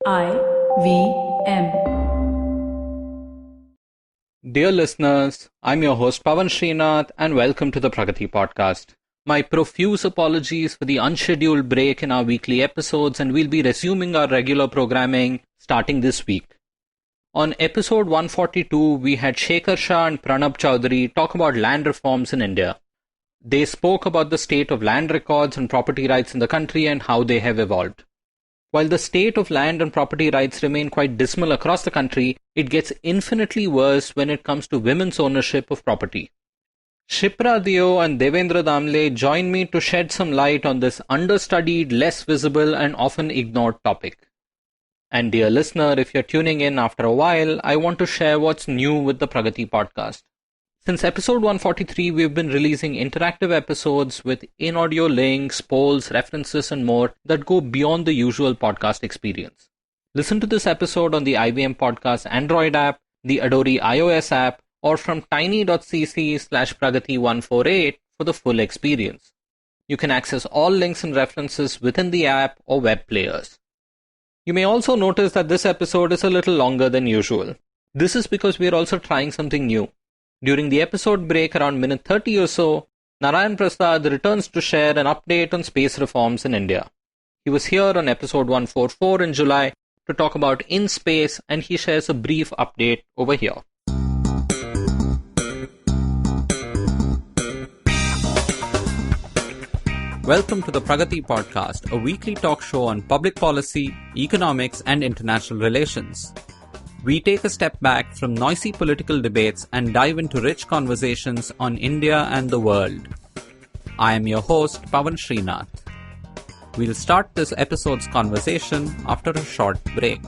IVM. Dear listeners, I'm your host Pawan Srinath and welcome to the Pragati Podcast. My profuse apologies for the unscheduled break in our weekly episodes, and we'll be resuming our regular programming starting this week. On episode 142, we had Shekhar Shah and Pranab Chaudhary talk about land reforms in India. They spoke about the state of land records and property rights in the country and how they have evolved. While the state of land and property rights remain quite dismal across the country, it gets infinitely worse when it comes to women's ownership of property. Shipra Deo and Devendra Damle join me to shed some light on this understudied, less visible and often ignored topic. And dear listener, if you're tuning in after a while, I want to share what's new with the Pragati podcast. Since episode 143, we've been releasing interactive episodes with in-audio links, polls, references, and more that go beyond the usual podcast experience. Listen to this episode on the IVM Podcast Android app, the Adori iOS app, or from tiny.cc/pragati148 for the full experience. You can access all links and references within the app or web players. You may also notice that this episode is a little longer than usual. This is because we are also trying something new. During the episode break around minute 30 or so, Narayan Prasad returns to share an update on space reforms in India. He was here on episode 144 in July to talk about InSpace, and he shares a brief update over here. Welcome to the Pragati Podcast, a weekly talk show on public policy, economics, and international relations. We take a step back from noisy political debates and dive into rich conversations on India and the world. I am your host, Pawan Srinath. We'll start this episode's conversation after a short break.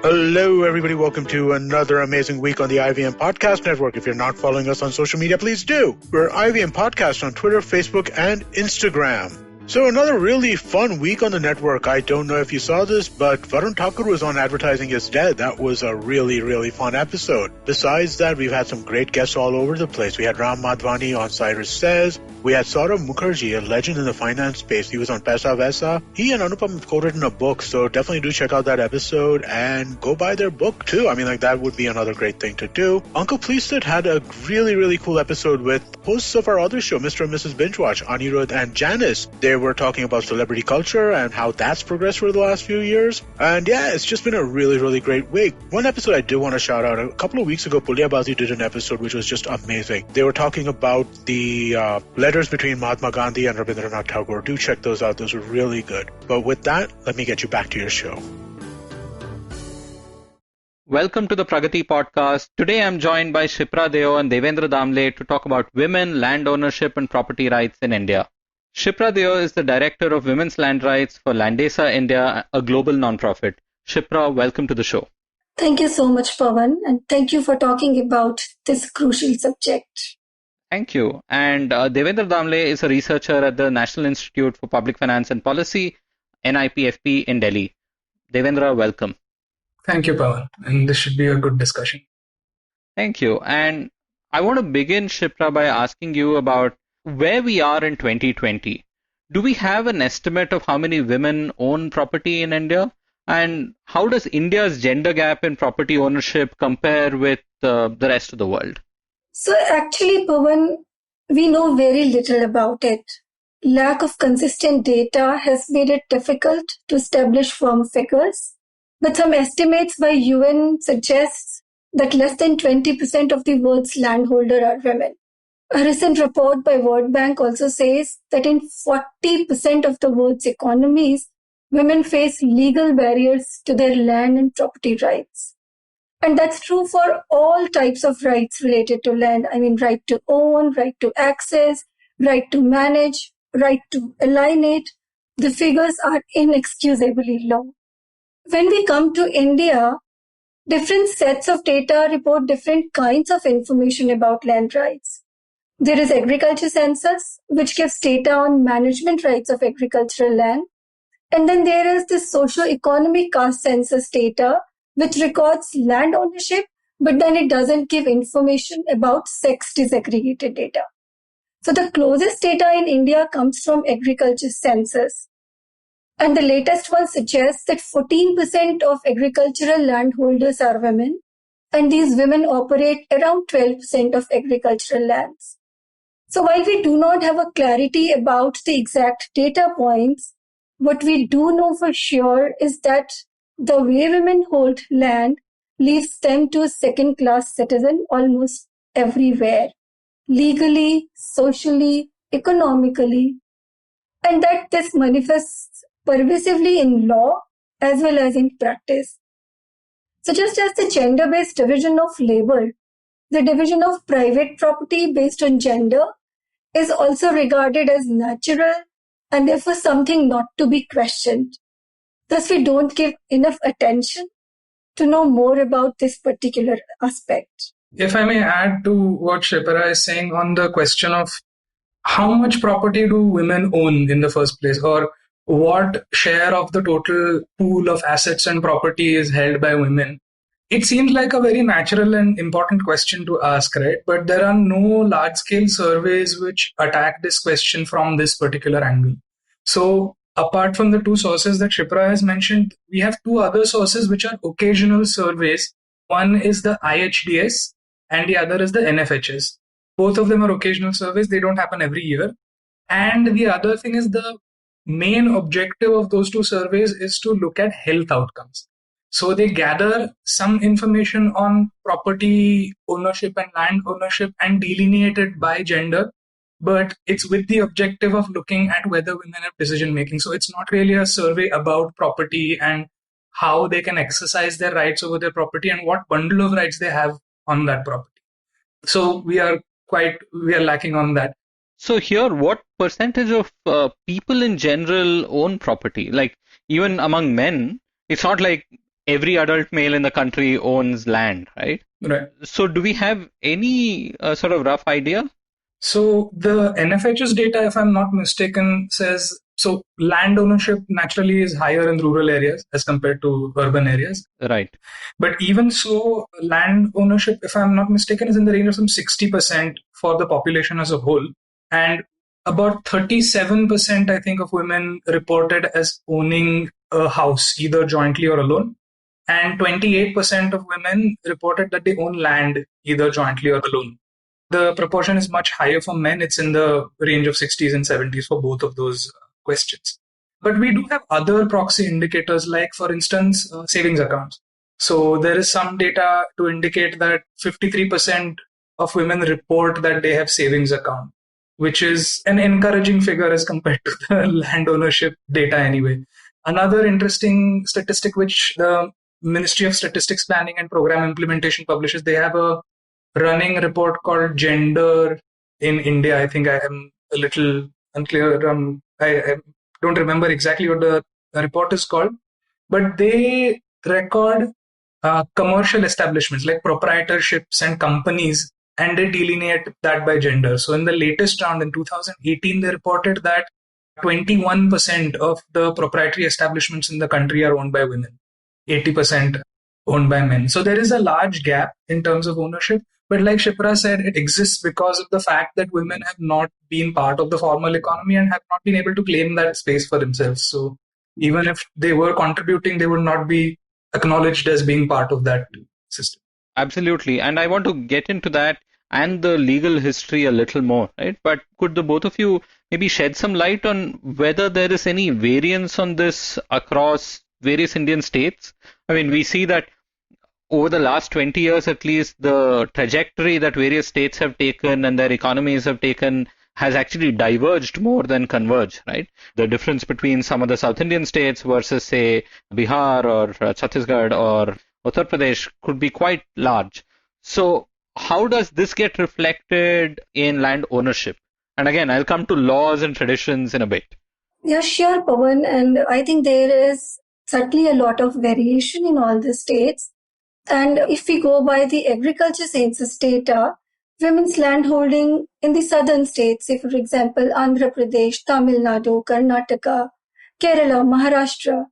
Hello, everybody. Welcome to another amazing week on the IVM Podcast Network. If you're not following us on social media, please do. We're IVM Podcast on Twitter, Facebook, and Instagram. So another really fun week on the network. I don't know if you saw this, but Varun Thakur was on Advertising is Dead. That was a really, really fun episode. Besides that, we've had some great guests all over the place. We had Ram Madhvani on Cyrus Says. We had Saurav Mukherjee, a legend in the finance space. He was on Paisa Vaisa. He and Anupam have co-written a book, so definitely do check out that episode and go buy their book too. I mean, that would be another great thing to do. Uncle Pleasted had a really, really cool episode with hosts of our other show, Mr. and Mrs. Binge Watch, Anirudh and Janice. They were talking about celebrity culture and how that's progressed for the last few years. And yeah, it's just been a really, really great week. One episode I do want to shout out. A couple of weeks ago, Pulyabazi did an episode which was just amazing. They were talking about the letters between Mahatma Gandhi and Rabindranath Tagore. Do check those out. Those were really good. But with that, let me get you back to your show. Welcome to the Pragati Podcast. Today I'm joined by Shipra Deo and Devendra Damle to talk about women, land ownership and property rights in India. Shipra Deo is the Director of Women's Land Rights for Landesa India, a global nonprofit. Shipra, welcome to the show. Thank you so much, Pawan, and thank you for talking about this crucial subject. Thank you. And Devendra Damle is a researcher at the National Institute for Public Finance and Policy, NIPFP in Delhi. Devendra, welcome. Thank you, Pawan. And this should be a good discussion. Thank you. And I want to begin, Shipra, by asking you about where we are in 2020. Do we have an estimate of how many women own property in India? And how does India's gender gap in property ownership compare with the rest of the world? So actually, Pawan, we know very little about it. Lack of consistent data has made it difficult to establish firm figures. But some estimates by UN suggests that less than 20% of the world's landholder are women. A recent report by World Bank also says that in 40% of the world's economies, women face legal barriers to their land and property rights. And that's true for all types of rights related to land. I mean, right to own, right to access, right to manage, right to alienate. The figures are inexcusably low. When we come to India, different sets of data report different kinds of information about land rights. There is agriculture census, which gives data on management rights of agricultural land. And then there is the socio-economic caste census data, which records land ownership, but then it doesn't give information about sex disaggregated data. So the closest data in India comes from agriculture census. And the latest one suggests that 14% of agricultural landholders are women, and these women operate around 12% of agricultural lands. So while we do not have a clarity about the exact data points, what we do know for sure is that the way women hold land leaves them to a second-class citizen almost everywhere, legally, socially, economically, and that this manifests pervasively in law as well as in practice. So just as the gender-based division of labor, the division of private property based on gender is also regarded as natural and therefore something not to be questioned. Thus, we don't give enough attention to know more about this particular aspect. If I may add to what Shripara is saying on the question of how much property do women own in the first place, or what share of the total pool of assets and property is held by women, it seems like a very natural and important question to ask, right? But there are no large-scale surveys which attack this question from this particular angle. So apart from the two sources that Shipra has mentioned, we have two other sources which are occasional surveys. One is the IHDS and the other is the NFHS. Both of them are occasional surveys. They don't happen every year. And the other thing is the main objective of those two surveys is to look at health outcomes. So they gather some information on property ownership and land ownership and delineate it by gender, but it's with the objective of looking at whether women have decision making. So it's not really a survey about property and how they can exercise their rights over their property and what bundle of rights they have on that property. So we are lacking on that. So here, what percentage of people in general own property? Like even among men, it's not like every adult male in the country owns land, right? Right. So do we have any sort of rough idea? So the NFHS data, if I'm not mistaken, says so land ownership naturally is higher in rural areas as compared to urban areas. Right. But even so, land ownership, if I'm not mistaken, is in the range of some 60% for the population as a whole. And about 37%, I think, of women reported as owning a house, either jointly or alone. And 28% of women reported that they own land, either jointly or alone. The proportion is much higher for men. It's in the range of 60s and 70s for both of those questions. But we do have other proxy indicators, like, for instance, savings accounts. So there is some data to indicate that 53% of women report that they have savings account, which is an encouraging figure as compared to the land ownership data anyway. Another interesting statistic which the Ministry of Statistics Planning and Program Implementation publishes, they have a running report called Gender in India. I think I am a little unclear. I don't remember exactly what the report is called, but they record commercial establishments like proprietorships and companies, and they delineate that by gender. So in the latest round in 2018, they reported that 21% of the proprietary establishments in the country are owned by women, 80% owned by men. So there is a large gap in terms of ownership. But like Shipra said, it exists because of the fact that women have not been part of the formal economy and have not been able to claim that space for themselves. So even if they were contributing, they would not be acknowledged as being part of that system. Absolutely. And I want to get into that and the legal history a little more, right? But could the both of you maybe shed some light on whether there is any variance on this across various Indian states? I mean, we see that over the last 20 years, at least, the trajectory that various states have taken and their economies have taken has actually diverged more than converged, right? The difference between some of the South Indian states versus, say, Bihar or Chhattisgarh or Uttar Pradesh could be quite large. So how does this get reflected in land ownership? And again, I'll come to laws and traditions in a bit. Yeah, sure, Pawan. And I think there is certainly a lot of variation in all the states. And if we go by the agriculture census data, women's landholding in the southern states, say for example, Andhra Pradesh, Tamil Nadu, Karnataka, Kerala, Maharashtra,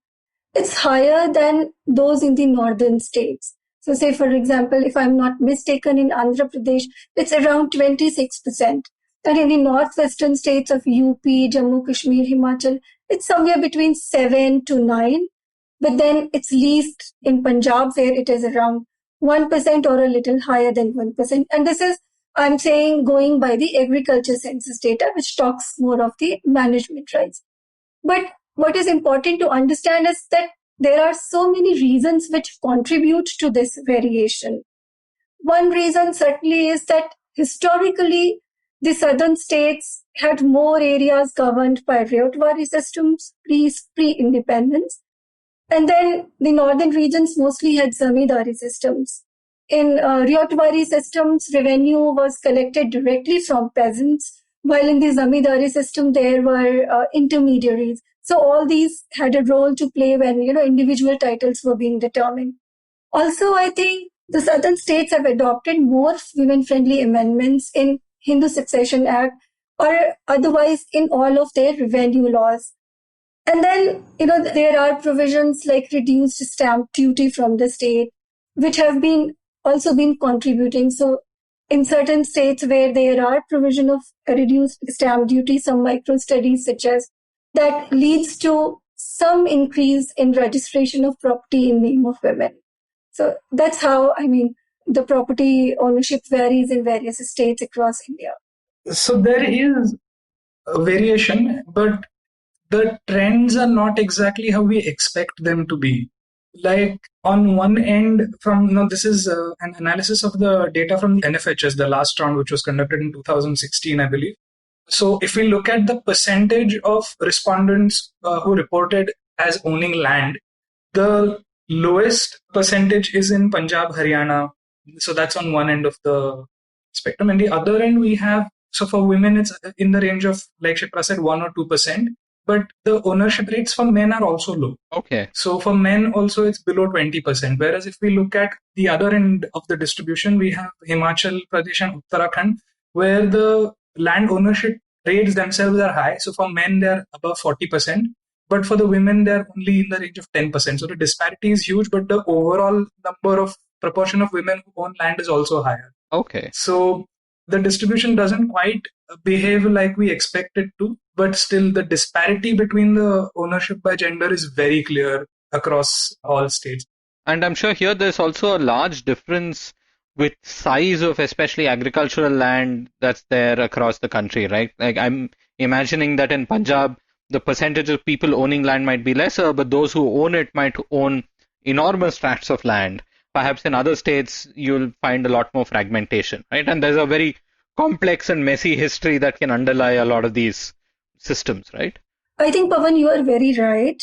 it's higher than those in the northern states. So say for example, if I'm not mistaken, in Andhra Pradesh, it's around 26%. And in the northwestern states of UP, Jammu, Kashmir, Himachal, it's somewhere between 7 to 9. But then it's least in Punjab, where it is around 1% or a little higher than 1%. And this is, I'm saying, going by the agriculture census data, which talks more of the management rights. But what is important to understand is that there are so many reasons which contribute to this variation. One reason certainly is that historically, the southern states had more areas governed by Ryotwari systems pre-independence. And then the northern regions mostly had zamindari systems. In Ryotwari systems, revenue was collected directly from peasants, while in the zamindari system, there were intermediaries. So all these had a role to play when, individual titles were being determined. Also, I think the southern states have adopted more women-friendly amendments in Hindu Succession Act or otherwise in all of their revenue laws. And then, there are provisions like reduced stamp duty from the state, which have also been contributing. So in certain states where there are provision of reduced stamp duty, some micro studies suggest that leads to some increase in registration of property in name of women. So that's how, the property ownership varies in various states across India. So there is a variation, but the trends are not exactly how we expect them to be. Like on one end, this is an analysis of the data from the NFHS, the last round, which was conducted in 2016, I believe. So if we look at the percentage of respondents who reported as owning land, the lowest percentage is in Punjab, Haryana. So that's on one end of the spectrum. And the other end we have, so for women, it's in the range of, like Shipra said, 1 or 2%. But the ownership rates for men are also low. Okay. So for men also it's below 20%. Whereas if we look at the other end of the distribution, we have Himachal Pradesh and Uttarakhand, where the land ownership rates themselves are high. So for men, they're above 40%. But for the women, they're only in the range of 10%. So the disparity is huge, but the overall proportion of women who own land is also higher. Okay. So the distribution doesn't quite behave like we expect it to, but still the disparity between the ownership by gender is very clear across all states. And I'm sure here there's also a large difference with size of especially agricultural land that's there across the country, right? Like I'm imagining that in Punjab, the percentage of people owning land might be lesser, but those who own it might own enormous tracts of land. Perhaps in other states, you'll find a lot more fragmentation, right? And there's a very complex and messy history that can underlie a lot of these systems, right? I think, Pawan, you are very right.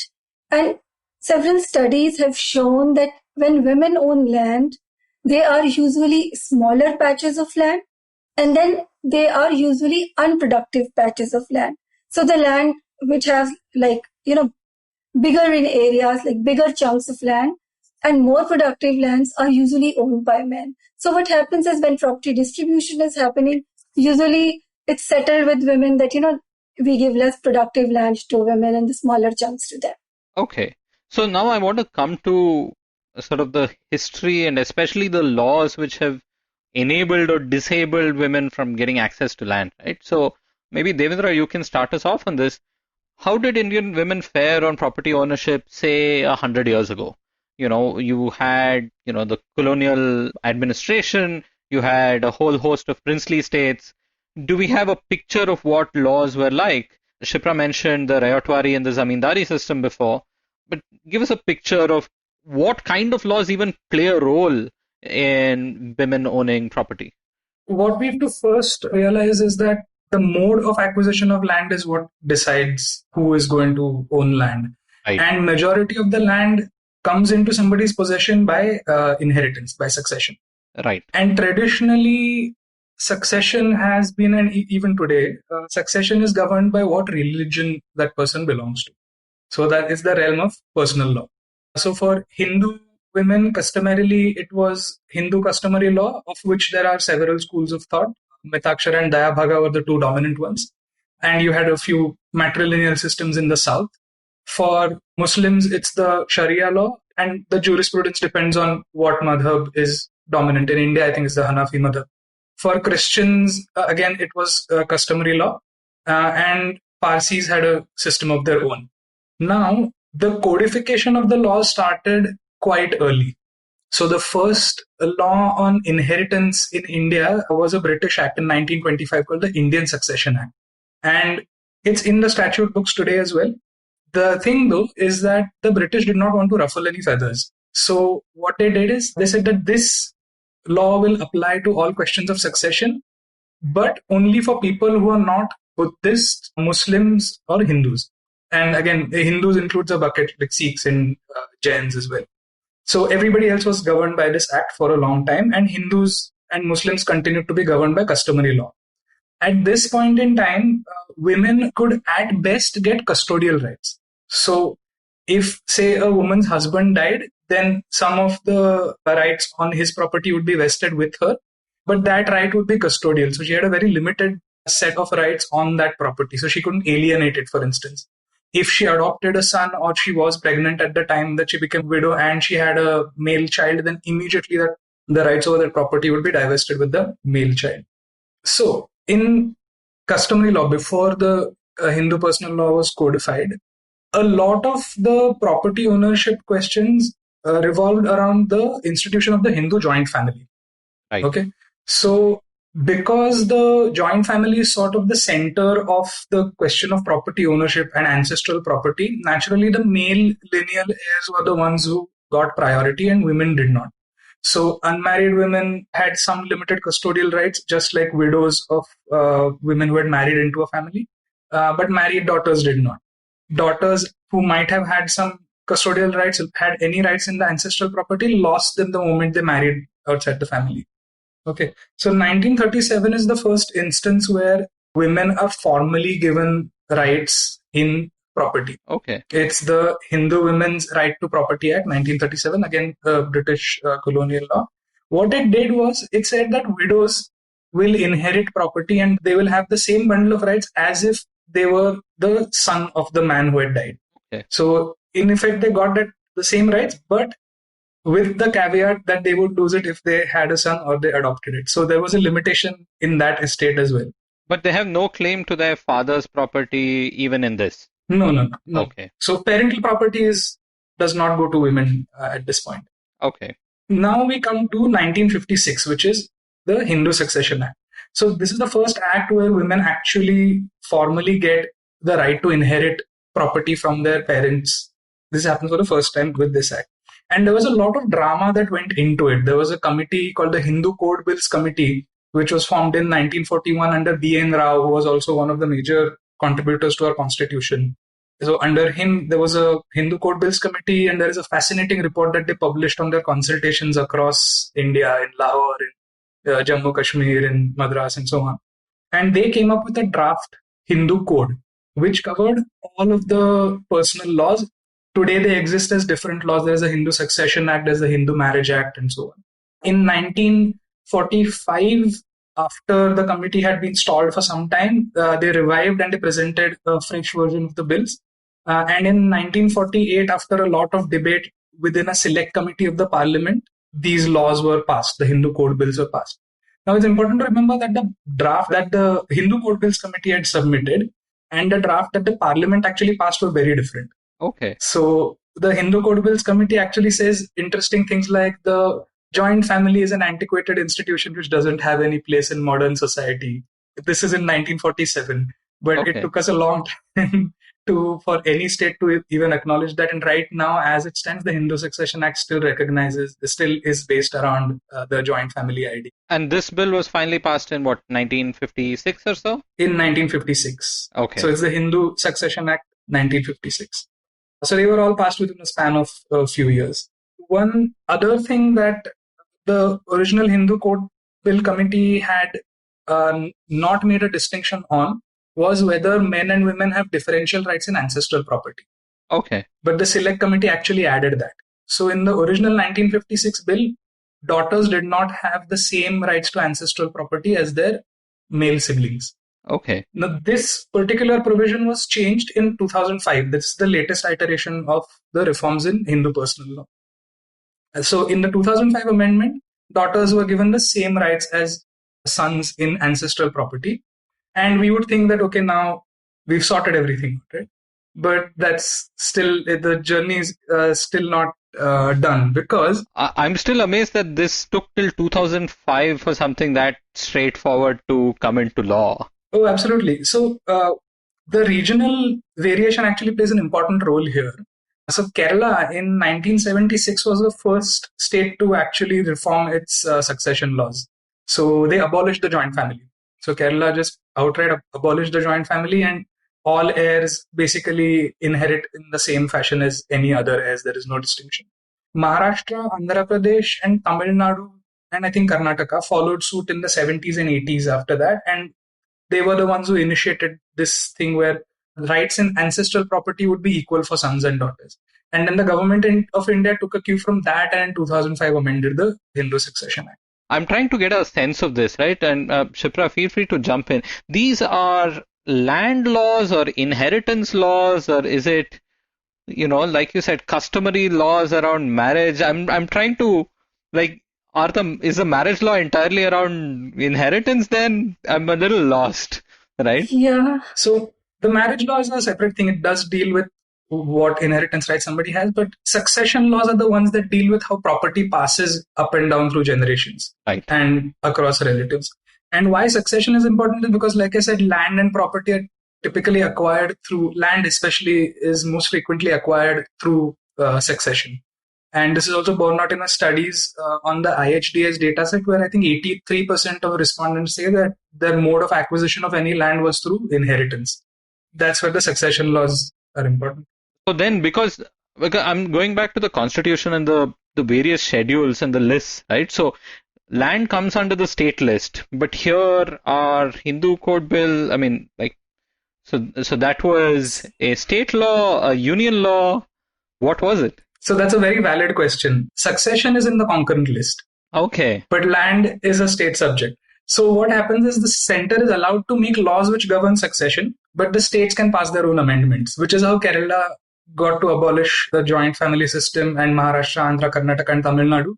And several studies have shown that when women own land, they are usually smaller patches of land, and then they are usually unproductive patches of land. So the land which has bigger in areas, like bigger chunks of land, and more productive lands are usually owned by men. So what happens is when property distribution is happening, usually it's settled with women that, we give less productive land to women and the smaller chunks to them. Okay. So now I want to come to sort of the history and especially the laws which have enabled or disabled women from getting access to land, right? So maybe Devendra, you can start us off on this. How did Indian women fare on property ownership, say, 100 years ago? You had, the colonial administration, you had a whole host of princely states. Do we have a picture of what laws were like? Shipra mentioned the Ryotwari and the Zamindari system before, but give us a picture of what kind of laws even play a role in women owning property. What we have to first realize is that the mode of acquisition of land is what decides who is going to own land. Right. And majority of the land comes into somebody's possession by inheritance, by succession. Right. And traditionally, succession has been, and even today, succession is governed by what religion that person belongs to. So that is the realm of personal law. So for Hindu women, customarily, it was Hindu customary law, of which there are several schools of thought. Mitakshara and Dayabhaga were the two dominant ones. And you had a few matrilineal systems in the south. For Muslims, it's the Sharia law, and the jurisprudence depends on what madhab is dominant. In India, I think it's the Hanafi madhab. For Christians, again, it was customary law, and Parsis had a system of their own. Now, the codification of the law started quite early. So the first law on inheritance in India was a British Act in 1925 called the Indian Succession Act. And it's in the statute books today as well. The thing though is that the British did not want to ruffle any feathers. So what they did is they said that this law will apply to all questions of succession, but only for people who are not Buddhists, Muslims, or Hindus. And again, the Hindus includes a bucket like Sikhs and Jains as well. So everybody else was governed by this act for a long time, and Hindus and Muslims continued to be governed by customary law. At this point in time, women could at best get custodial rights. So if, say, a woman's husband died, then some of the rights on his property would be vested with her, but that right would be custodial. So she had a very limited set of rights on that property. So she couldn't alienate it, for instance. If she adopted a son or she was pregnant at the time that she became widow and she had a male child, then immediately the rights over that property would be divested with the male child. So in customary law, before the Hindu personal law was codified, a lot of the property ownership questions revolved around the institution of the Hindu joint family. Right. Okay. So because the joint family is sort of the center of the question of property ownership and ancestral property, naturally the male lineal heirs were the ones who got priority and women did not. So unmarried women had some limited custodial rights, just like widows of women who had married into a family, but married daughters did not. Daughters who might have had some custodial rights, had any rights in the ancestral property, lost them the moment they married outside the family. Okay, so 1937 is the first instance where women are formally given rights in property. Okay. It's the Hindu Women's Right to Property Act, 1937, again, British colonial law. What it did was, it said that widows will inherit property and they will have the same bundle of rights as if they were the son of the man who had died. Okay. So, in effect, they got the same rights, but with the caveat that they would lose it if they had a son or they adopted it. So there was a limitation in that estate as well. But they have no claim to their father's property even in this. No. Okay. So parental property does not go to women at this point. Okay. Now we come to 1956, which is the Hindu Succession Act. So this is the first act where women actually formally get the right to inherit property from their parents. This happens for the first time with this act. And there was a lot of drama that went into it. There was a committee called the Hindu Code Bills Committee, which was formed in 1941 under B.N. Rao, who was also one of the major contributors to our constitution. So under him, there was a Hindu Code Bills Committee, and there is a fascinating report that they published on their consultations across India, in Lahore, in Jammu Kashmir, in Madras, and so on. And they came up with a draft Hindu Code, which covered all of the personal laws. Today they exist as different laws. There's a Hindu Succession Act, there's the Hindu Marriage Act, and so on. In 1945, after the committee had been stalled for some time, they revived and they presented a fresh version of the bills. And in 1948, after a lot of debate within a select committee of the parliament, these laws were passed. The Hindu Code Bills were passed. Now it's important to remember that the draft that the Hindu Code Bills Committee had submitted and the draft that the parliament actually passed were very different. Okay. So the Hindu Code Bills Committee actually says interesting things like the joint family is an antiquated institution which doesn't have any place in modern society. This is in 1947, but It took us a long time for any state to even acknowledge that. And right now, as it stands, the Hindu Succession Act still is based around the joint family idea. And this bill was finally passed in 1956 or so? In 1956. Okay. So it's the Hindu Succession Act, 1956. So they were all passed within a span of a few years. One other thing that the original Hindu Code Bill Committee had not made a distinction on was whether men and women have differential rights in ancestral property. Okay. But the Select Committee actually added that. So in the original 1956 bill, daughters did not have the same rights to ancestral property as their male siblings. Okay. Now, this particular provision was changed in 2005. This is the latest iteration of the reforms in Hindu personal law. So in the 2005 amendment, daughters were given the same rights as sons in ancestral property. And we would think that, okay, now we've sorted everything, right? but that's still, the journey is still not done, because I'm still amazed that this took till 2005 for something that straightforward to come into law. oh, absolutely. So the regional variation actually plays an important role here. So Kerala in 1976 was the first state to actually reform its succession laws. So they abolished the joint family. So Kerala just outright abolished the joint family, and all heirs basically inherit in the same fashion as any other heirs. There is no distinction. Maharashtra, Andhra Pradesh, and Tamil Nadu, and I think Karnataka followed suit in the 70s and 80s after that. And they were the ones who initiated this thing where rights in ancestral property would be equal for sons and daughters. And then the government of India took a cue from that, and in 2005 amended the Hindu Succession Act. I'm trying to get a sense of this, right? And Shipra, feel free to jump in. These are land laws or inheritance laws, or is it, like you said, customary laws around marriage? I'm trying to, like, is the marriage law entirely around inheritance then? I'm a little lost, right? Yeah. So the marriage law is a separate thing. It does deal with what inheritance rights somebody has, but succession laws are the ones that deal with how property passes up and down through generations, right, and across relatives. And why succession is important is because, like I said, land and property are typically acquired through land, especially is most frequently acquired through succession. And this is also borne out in the studies on the IHDS dataset, where I think 83% of respondents say that their mode of acquisition of any land was through inheritance. That's where the succession laws are important. So then, because I'm going back to the constitution and the various schedules and the lists, right? So land comes under the state list, but here our Hindu code bill, so that was a state law, a union law. What was it? So that's a very valid question. Succession is in the concurrent list. Okay. But land is a state subject. So what happens is the center is allowed to make laws which govern succession, but the states can pass their own amendments, which is how Kerala got to abolish the joint family system, and Maharashtra, Andhra, Karnataka, and Tamil Nadu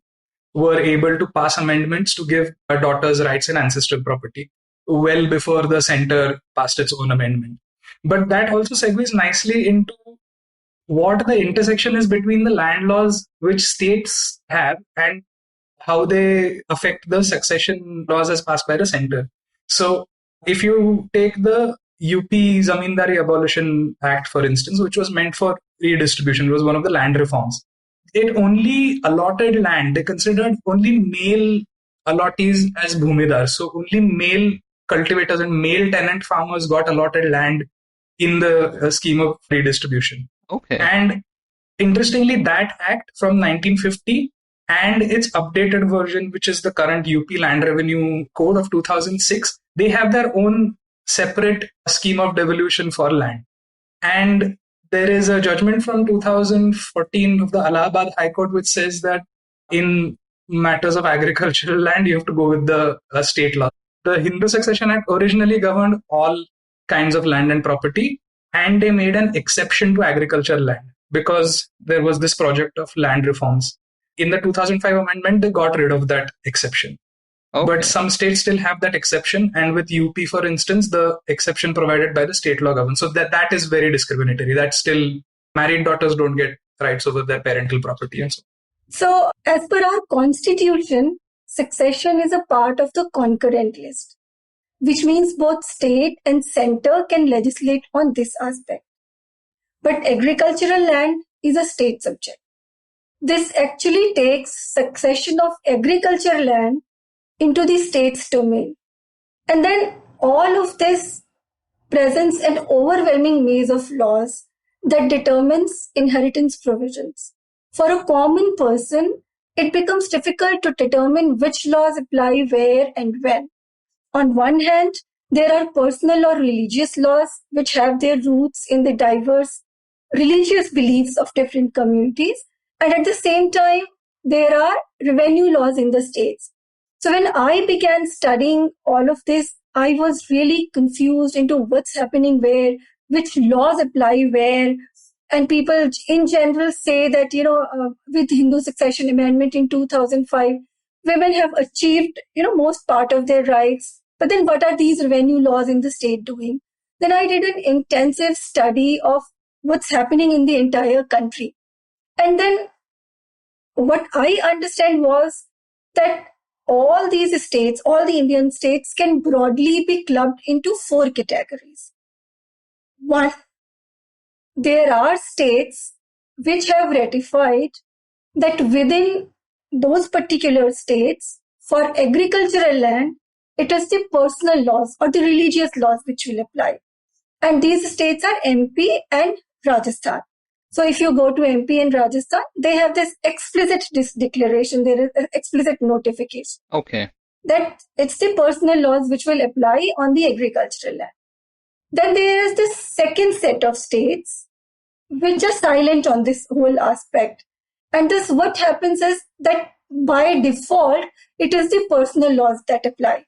were able to pass amendments to give daughters rights in ancestral property well before the center passed its own amendment. But that also segues nicely into what the intersection is between the land laws which states have and how they affect the succession laws as passed by the center. So if you take the UP Zamindari Abolition Act, for instance, which was meant for redistribution, it was one of the land reforms. It only allotted land. They considered only male allottees as bhumidar. So only male cultivators and male tenant farmers got allotted land in the scheme of redistribution. Okay. And interestingly, that act from 1950 and its updated version, which is the current UP Land Revenue Code of 2006, they have their own separate scheme of devolution for land. And there is a judgment from 2014 of the Allahabad High Court which says that in matters of agricultural land, you have to go with the state law. The Hindu Succession Act originally governed all kinds of land and property, and they made an exception to agricultural land because there was this project of land reforms. In the 2005 amendment, they got rid of that exception. Okay. But some states still have that exception, and with UP, for instance, the exception provided by the state law governs. So that is very discriminatory. That still, married daughters don't get rights over their parental property and so on. So, as per our constitution, succession is a part of the concurrent list, which means both state and center can legislate on this aspect. But agricultural land is a state subject. This actually takes succession of agricultural land into the state's domain. And then all of this presents an overwhelming maze of laws that determines inheritance provisions. For a common person, it becomes difficult to determine which laws apply where and when. On one hand, there are personal or religious laws which have their roots in the diverse religious beliefs of different communities. And at the same time, there are revenue laws in the states. So when I began studying all of this, I was really confused into what's happening where, which laws apply where. And people in general say that, with Hindu Succession Amendment in 2005, women have achieved, most part of their rights. But then what are these revenue laws in the state doing? Then I did an intensive study of what's happening in the entire country. And then what I understand was that all these states, all the Indian states can broadly be clubbed into 4 categories. One, there are states which have ratified that within those particular states, for agricultural land, it is the personal laws or the religious laws which will apply. And these states are MP and Rajasthan. So if you go to MP and Rajasthan, they have this explicit declaration, there is an explicit notification. Okay. That it's the personal laws which will apply on the agricultural land. Then there is this second set of states which are silent on this whole aspect. And thus what happens is that by default, it is the personal laws that apply.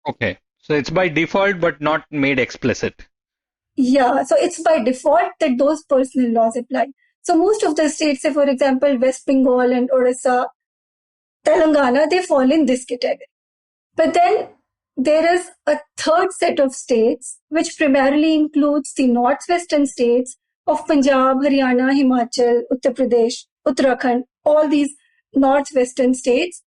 Okay. So it's by default but not made explicit. Yeah, so it's by default that those personal laws apply. So most of the states, say for example, West Bengal and Odisha, Telangana, they fall in this category. But then there is a third set of states, which primarily includes the northwestern states of Punjab, Haryana, Himachal, Uttar Pradesh, Uttarakhand, all these northwestern states.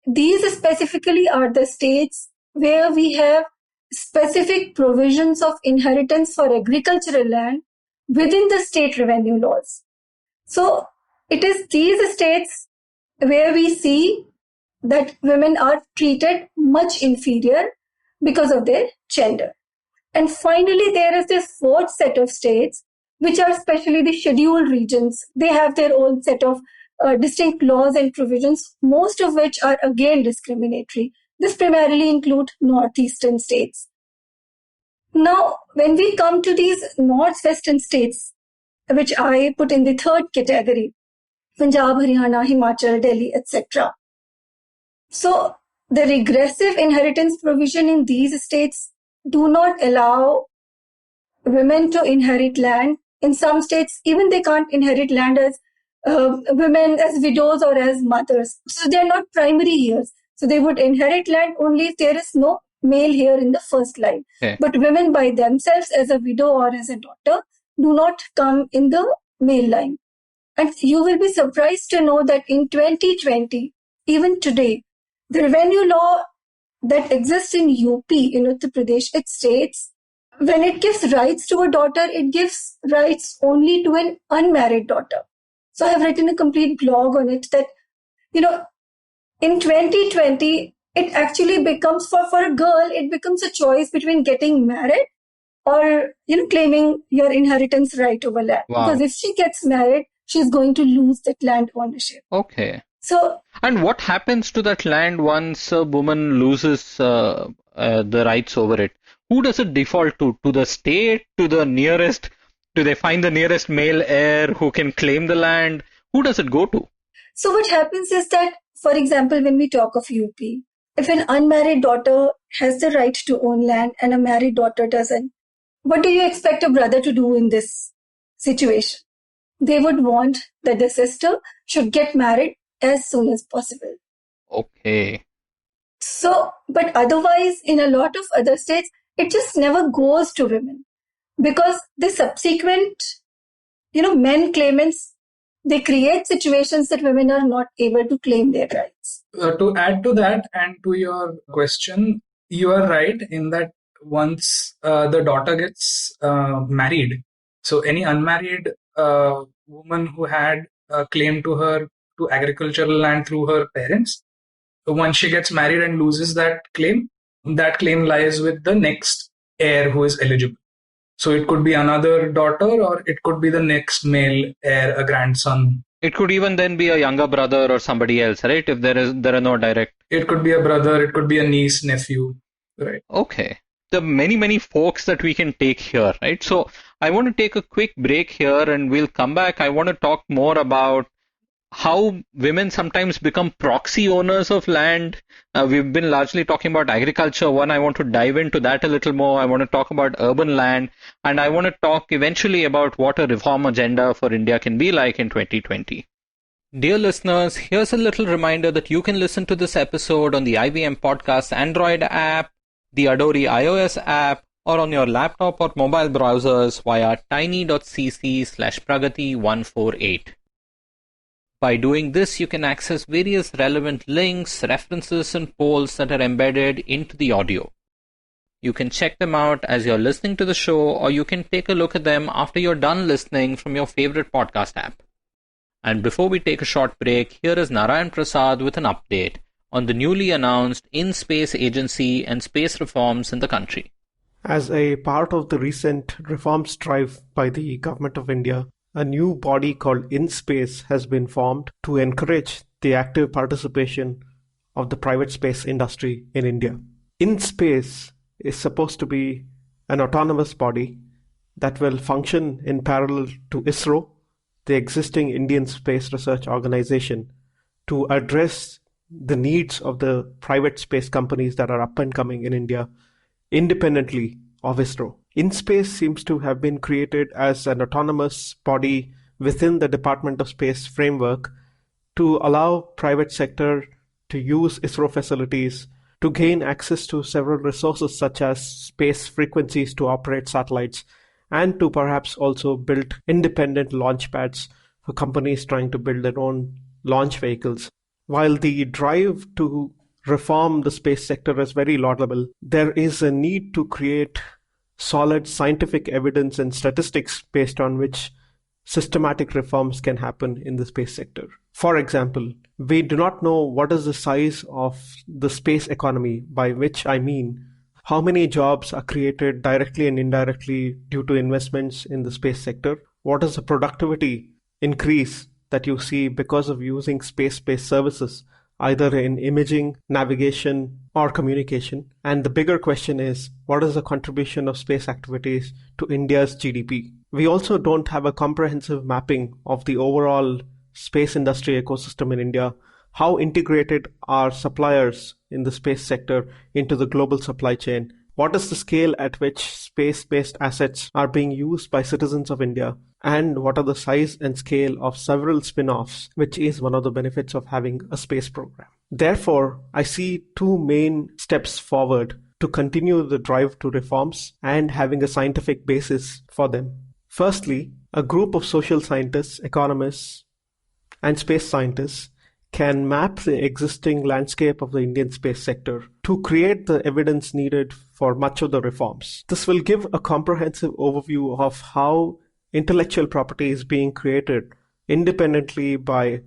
These specifically are the states where we have specific provisions of inheritance for agricultural land within the state revenue laws. So it is these states where we see that women are treated much inferior because of their gender. And finally, there is this fourth set of states, which are especially the scheduled regions. They have their own set of distinct laws and provisions, most of which are again discriminatory. This primarily includes northeastern states. Now, when we come to these northwestern states, which I put in the third category, Punjab, Haryana, Himachal, Delhi, etc. So, the regressive inheritance provision in these states do not allow women to inherit land. In some states, even they can't inherit land as women, as widows or as mothers. So, they are not primary heirs. So, they would inherit land only if there is no male heir in the first line. Okay. But women by themselves, as a widow or as a daughter, do not come in the male line. And you will be surprised to know that in 2020, even today, the revenue law that exists in UP, in Uttar Pradesh, it states when it gives rights to a daughter, it gives rights only to an unmarried daughter. So I have written a complete blog on it that, in 2020, it actually becomes, for a girl, it becomes a choice between getting married or, claiming your inheritance right over land. Wow. Because if she gets married, she's going to lose that land ownership. Okay. So, and what happens to that land once a woman loses the rights over it? Who does it default to? To the state? To the nearest? Do they find the nearest male heir who can claim the land? Who does it go to? So what happens is that, for example, when we talk of UP, if an unmarried daughter has the right to own land and a married daughter doesn't, what do you expect a brother to do in this situation? They would want that the sister should get married as soon as possible. Okay. So, but otherwise, in a lot of other states, it just never goes to women because the subsequent, men claimants, they create situations that women are not able to claim their rights. To add to that and to your question, you are right in that once the daughter gets married, so any unmarried woman who had a claim to agricultural land through her parents, once she gets married and loses that claim lies with the next heir who is eligible. So it could be another daughter or it could be the next male heir, a grandson. It could even then be a younger brother or somebody else, right? If there are no direct. It could be a brother, it could be a niece, nephew, right? Okay. There are many, many folks that we can take here, right? So I want to take a quick break here and we'll come back. I want to talk more about how women sometimes become proxy owners of land. We've been largely talking about agriculture. I want to dive into that a little more. I want to talk about urban land, and I want to talk eventually about what a reform agenda for India can be like in 2020. Dear listeners, here's a little reminder that you can listen to this episode on the IVM Podcast Android app, the Adori iOS app, or on your laptop or mobile browsers via tiny.cc/pragati148. By doing this, you can access various relevant links, references, and polls that are embedded into the audio. You can check them out as you're listening to the show, or you can take a look at them after you're done listening from your favorite podcast app. And before we take a short break, here is Narayan Prasad with an update on the newly announced In-Space Agency and space reforms in the country. As a part of the recent reforms drive by the Government of India, a new body called In-Space has been formed to encourage the active participation of the private space industry in India. In-Space is supposed to be an autonomous body that will function in parallel to ISRO, the existing Indian Space Research Organization, to address the needs of the private space companies that are up and coming in India independently of ISRO. In-Space seems to have been created as an autonomous body within the Department of Space framework to allow private sector to use ISRO facilities to gain access to several resources such as space frequencies to operate satellites, and to perhaps also build independent launch pads for companies trying to build their own launch vehicles. While the drive to reform the space sector is very laudable, there is a need to create solid scientific evidence and statistics based on which systematic reforms can happen in the space sector. For example, we do not know what is the size of the space economy, by which I mean how many jobs are created directly and indirectly due to investments in the space sector. What is the productivity increase that you see because of using space-based services, either in imaging, navigation, or communication? And the bigger question is, what is the contribution of space activities to India's GDP? We also don't have a comprehensive mapping of the overall space industry ecosystem in India. How integrated are suppliers in the space sector into the global supply chain? What is the scale at which space-based assets are being used by citizens of India? And what are the size and scale of several spin-offs, which is one of the benefits of having a space program. Therefore, I see two main steps forward to continue the drive to reforms and having a scientific basis for them. Firstly, a group of social scientists, economists, and space scientists can map the existing landscape of the Indian space sector to create the evidence needed for much of the reforms. This will give a comprehensive overview of how intellectual property is being created independently by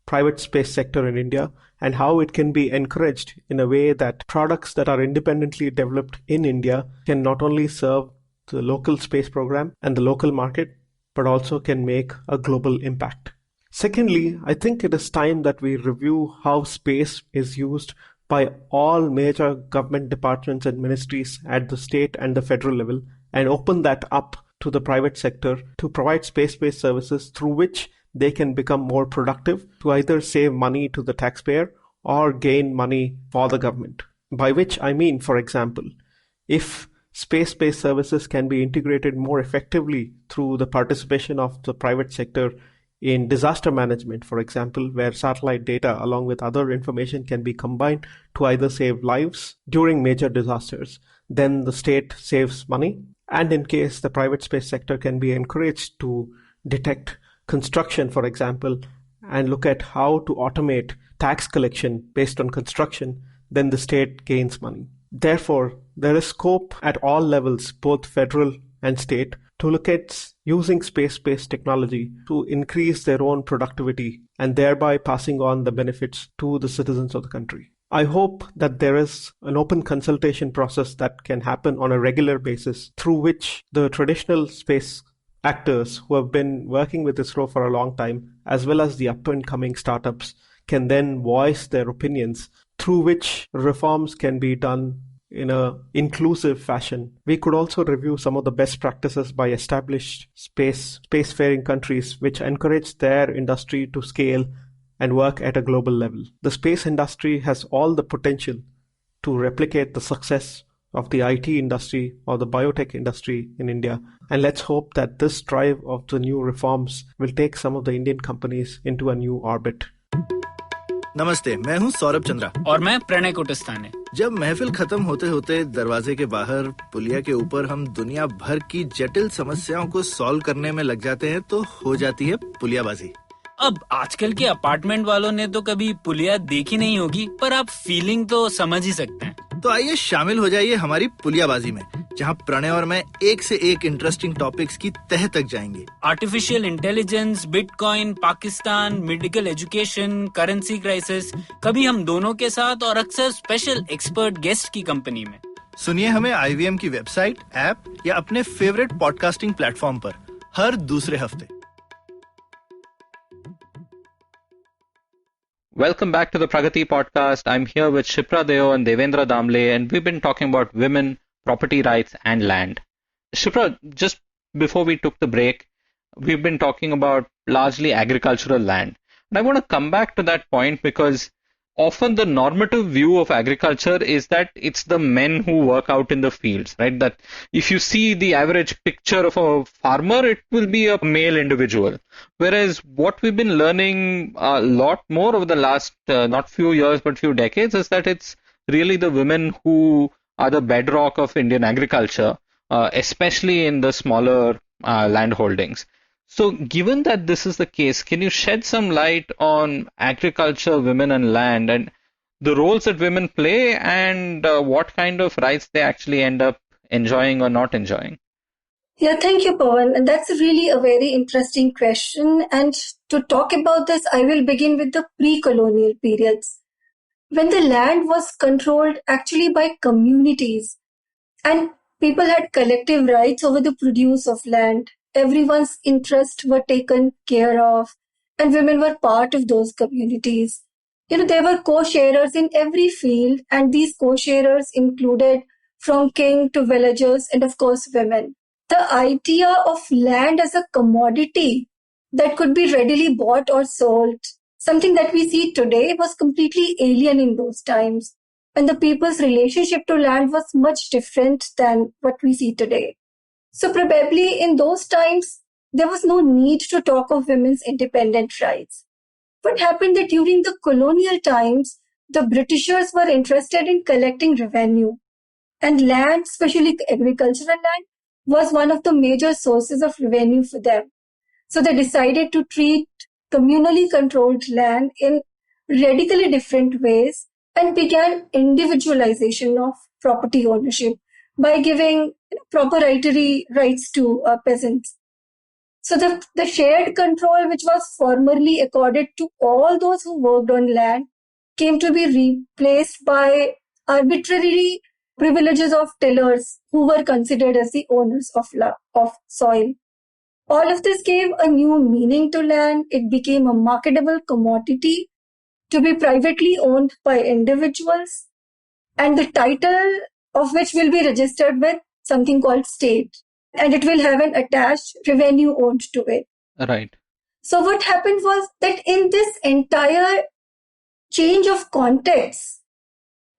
private space sector in India, and how it can be encouraged in a way that products that are independently developed in India can not only serve the local space program and the local market, but also can make a global impact. Secondly, I think it is time that we review how space is used by all major government departments and ministries at the state and the federal level, and open that up to the private sector to provide space-based services through which they can become more productive to either save money to the taxpayer or gain money for the government. By which I mean, for example, if space-based services can be integrated more effectively through the participation of the private sector in disaster management, for example, where satellite data along with other information can be combined to either save lives during major disasters, then the state saves money. And in case the private space sector can be encouraged to detect construction, for example, and look at how to automate tax collection based on construction, then the state gains money. Therefore, there is scope at all levels, both federal and state, to look at using space-based technology to increase their own productivity and thereby passing on the benefits to the citizens of the country. I hope that there is an open consultation process that can happen on a regular basis through which the traditional space actors who have been working with ISRO for a long time, as well as the up-and-coming startups, can then voice their opinions, through which reforms can be done in an inclusive fashion. We could also review some of the best practices by established spacefaring countries which encourage their industry to scale and work at a global level. The space industry has all the potential to replicate the success of the IT industry or the biotech industry in India. And let's hope that this drive of the new reforms will take some of the Indian companies into a new orbit. नमस्ते, मैं हूं सौरभ चंद्रा और मैं प्रणय कुटस्थाने। जब महफिल खत्म होते होते दरवाजे के बाहर पुलिया के ऊपर हम दुनिया भर की जटिल समस्याओं को सॉल्व करने में लग जाते हैं तो हो जाती है पुलियाबाजी। अब आजकल के अपार्टमेंट वालों ने तो कभी पुलिया देखी नहीं होगी, पर आप फीलिंग तो समझ ही सकते हैं। तो आइए शामिल हो जाइए हमारी पुलियाबाजी में, जहां प्रणय और मैं एक से एक इंटरेस्टिंग टॉपिक्स की तह तक जाएंगे। Artificial intelligence, bitcoin, Pakistan, medical education, currency crisis, कभी हम दोनों के साथ और अक्सर स्पेशल एक्सपर्ट गेस्ट की कंपनी में। सुनिए हमें IVM की वेबसाइट, ऐप या अपने फेवरेट पॉडकास्टिंग प्लेटफॉर्म पर हर दूसरे हफ्ते। Welcome back to the Pragati podcast. I'm here with Shipra Deo and Devendra Damle, and we've been talking about women, property rights, and land. Shipra, just before we took the break, we've been talking about largely agricultural land. And I want to come back to that point because often the normative view of agriculture is that it's the men who work out in the fields, right? That if you see the average picture of a farmer, it will be a male individual. Whereas what we've been learning a lot more over the last, not few years, but few decades, is that it's really the women who are the bedrock of Indian agriculture, especially in the smaller land holdings. So given that this is the case, can you shed some light on agriculture, women and land, and the roles that women play, and what kind of rights they actually end up enjoying or not enjoying? Yeah, thank you, Pawan. And that's really a very interesting question. And to talk about this, I will begin with the pre-colonial periods, when the land was controlled actually by communities and people had collective rights over the produce of land. Everyone's interests were taken care of, and women were part of those communities. They were co-sharers in every field, and these co-sharers included from king to villagers and, of course, women. The idea of land as a commodity that could be readily bought or sold, something that we see today, was completely alien in those times. And the people's relationship to land was much different than what we see today. So probably in those times, there was no need to talk of women's independent rights. What happened that during the colonial times, the Britishers were interested in collecting revenue. And land, especially agricultural land, was one of the major sources of revenue for them. So they decided to treat communally controlled land in radically different ways and began individualization of property ownership by giving proprietary rights to peasants. So the shared control, which was formerly accorded to all those who worked on land, came to be replaced by arbitrary privileges of tillers who were considered as the owners of soil. All of this gave a new meaning to land. It became a marketable commodity to be privately owned by individuals, and the title of which will be registered with something called state, and it will have an attached revenue owned to it. Right. So what happened was that in this entire change of context,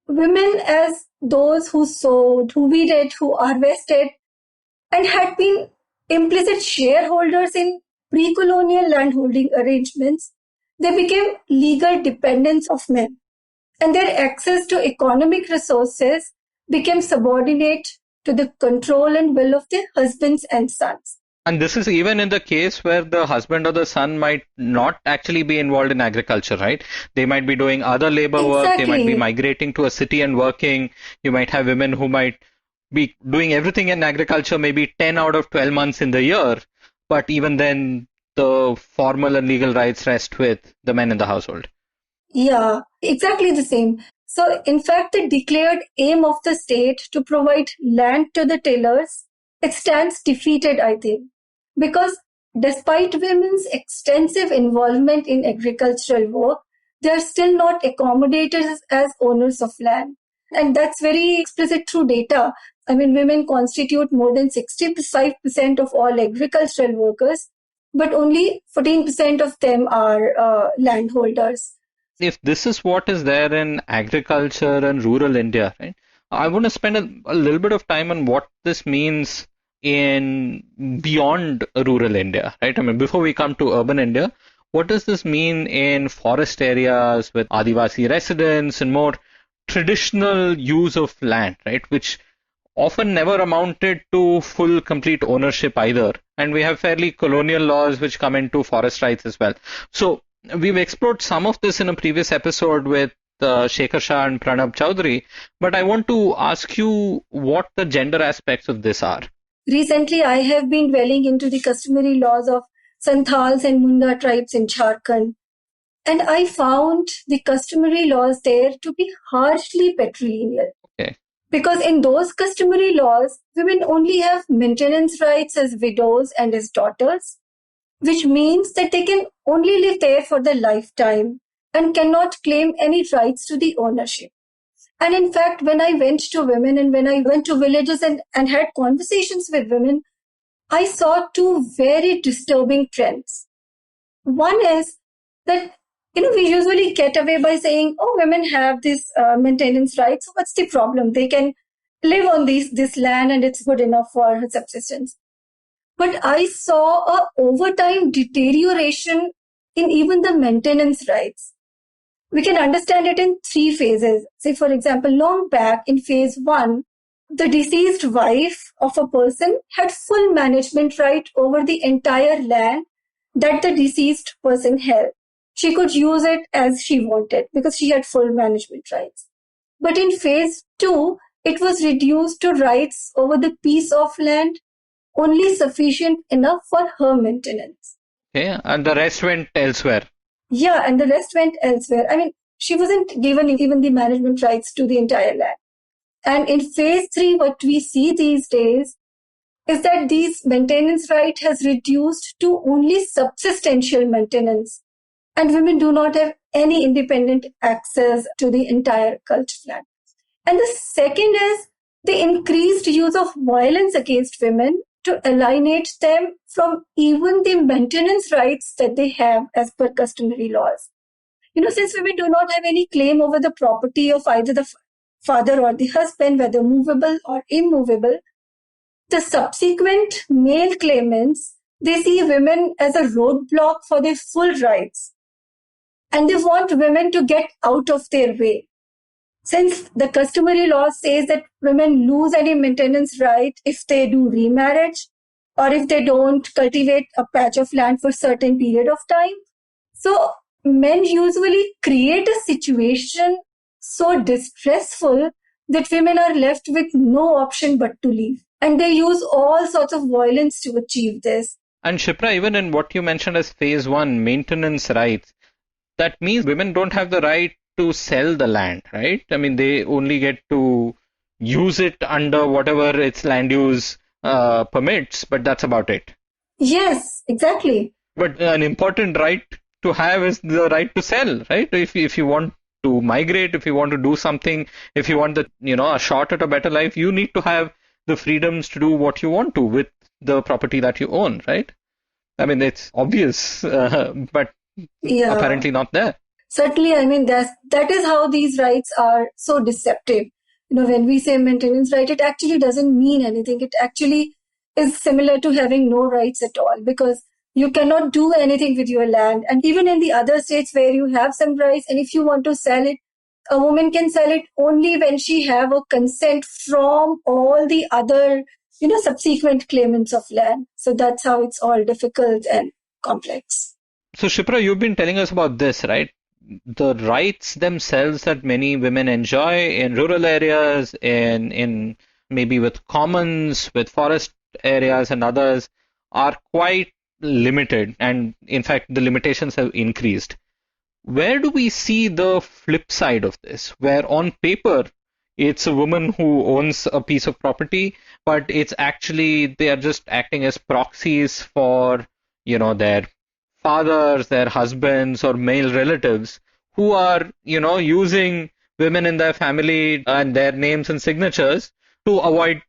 women as those who sowed, who weeded, who harvested, and had been implicit shareholders in pre-colonial landholding arrangements, they became legal dependents of men, and their access to economic resources became subordinate to the control and will of their husbands and sons. And this is even in the case where the husband or the son might not actually be involved in agriculture, right? They might be doing other labor work. They might be migrating to a city and working. You might have women who might be doing everything in agriculture, maybe 10 out of 12 months in the year. But even then, the formal and legal rights rest with the men in the household. Yeah, exactly the same. So, in fact, the declared aim of the state to provide land to the tillers, it stands defeated, I think. Because despite women's extensive involvement in agricultural work, they are still not accommodated as owners of land. And that's very explicit through data. I mean, women constitute more than 65% of all agricultural workers, but only 14% of them are landholders. If this is what is there in agriculture and rural India, right? I want to spend a little bit of time on what this means in beyond rural India, right? I mean, before we come to urban India, what does this mean in forest areas with Adivasi residents and more traditional use of land, right? Which often never amounted to full, complete ownership either. And we have fairly colonial laws which come into forest rights as well. So we've explored some of this in a previous episode with Shekhar Shah and Pranab Chowdhury, but I want to ask you what the gender aspects of this are. Recently, I have been dwelling into the customary laws of Santhals and Munda tribes in Jharkhand. And I found the customary laws there to be harshly patrilineal. Okay. Because in those customary laws, women only have maintenance rights as widows and as daughters, which means that they can only live there for the lifetime and cannot claim any rights to the ownership. And in fact, when I went to women and when I went to villages and had conversations with women, I saw two very disturbing trends. One is that, we usually get away by saying, oh, women have this maintenance rights. So what's the problem? They can live on this land and it's good enough for her subsistence. But I saw a overtime deterioration in even the maintenance rights. We can understand it in three phases. Say, for example, long back in phase 1, the deceased wife of a person had full management right over the entire land that the deceased person held. She could use it as she wanted because she had full management rights. But in phase 2, it was reduced to rights over the piece of land only sufficient enough for her maintenance. Okay, and the rest went elsewhere. Yeah, and the rest went elsewhere. I mean, she wasn't given even the management rights to the entire land. And in phase 3, what we see these days is that these maintenance right has reduced to only subsistential maintenance. And women do not have any independent access to the entire culture land. And the second is the increased use of violence against women to alienate them from even the maintenance rights that they have as per customary laws. Since women do not have any claim over the property of either the father or the husband, whether movable or immovable, the subsequent male claimants, they see women as a roadblock for their full rights. And they want women to get out of their way. Since the customary law says that women lose any maintenance right if they do remarriage or if they don't cultivate a patch of land for a certain period of time. So men usually create a situation so distressful that women are left with no option but to leave. And they use all sorts of violence to achieve this. And Shipra, even in what you mentioned as phase 1, maintenance rights, that means women don't have the right to sell the land, right? I mean, they only get to use it under whatever its land use permits, but that's about it. Yes, exactly. But an important right to have is the right to sell, right? If you want to migrate, if you want to do something, if you want a shot at a better life, you need to have the freedoms to do what you want to with the property that you own, right? I mean, it's obvious, but apparently not there. Certainly, I mean, that is how these rights are so deceptive. When we say maintenance right, it actually doesn't mean anything. It actually is similar to having no rights at all because you cannot do anything with your land. And even in the other states where you have some rights, and if you want to sell it, a woman can sell it only when she have a consent from all the other, subsequent claimants of land. So that's how it's all difficult and complex. So Shipra, you've been telling us about this, right? The rights themselves that many women enjoy in rural areas, in maybe with commons, with forest areas and others are quite limited. And in fact, the limitations have increased. Where do we see the flip side of this? Where on paper, it's a woman who owns a piece of property, but it's actually, they are just acting as proxies for, their fathers, their husbands, or male relatives who are, using women in their family and their names and signatures to avoid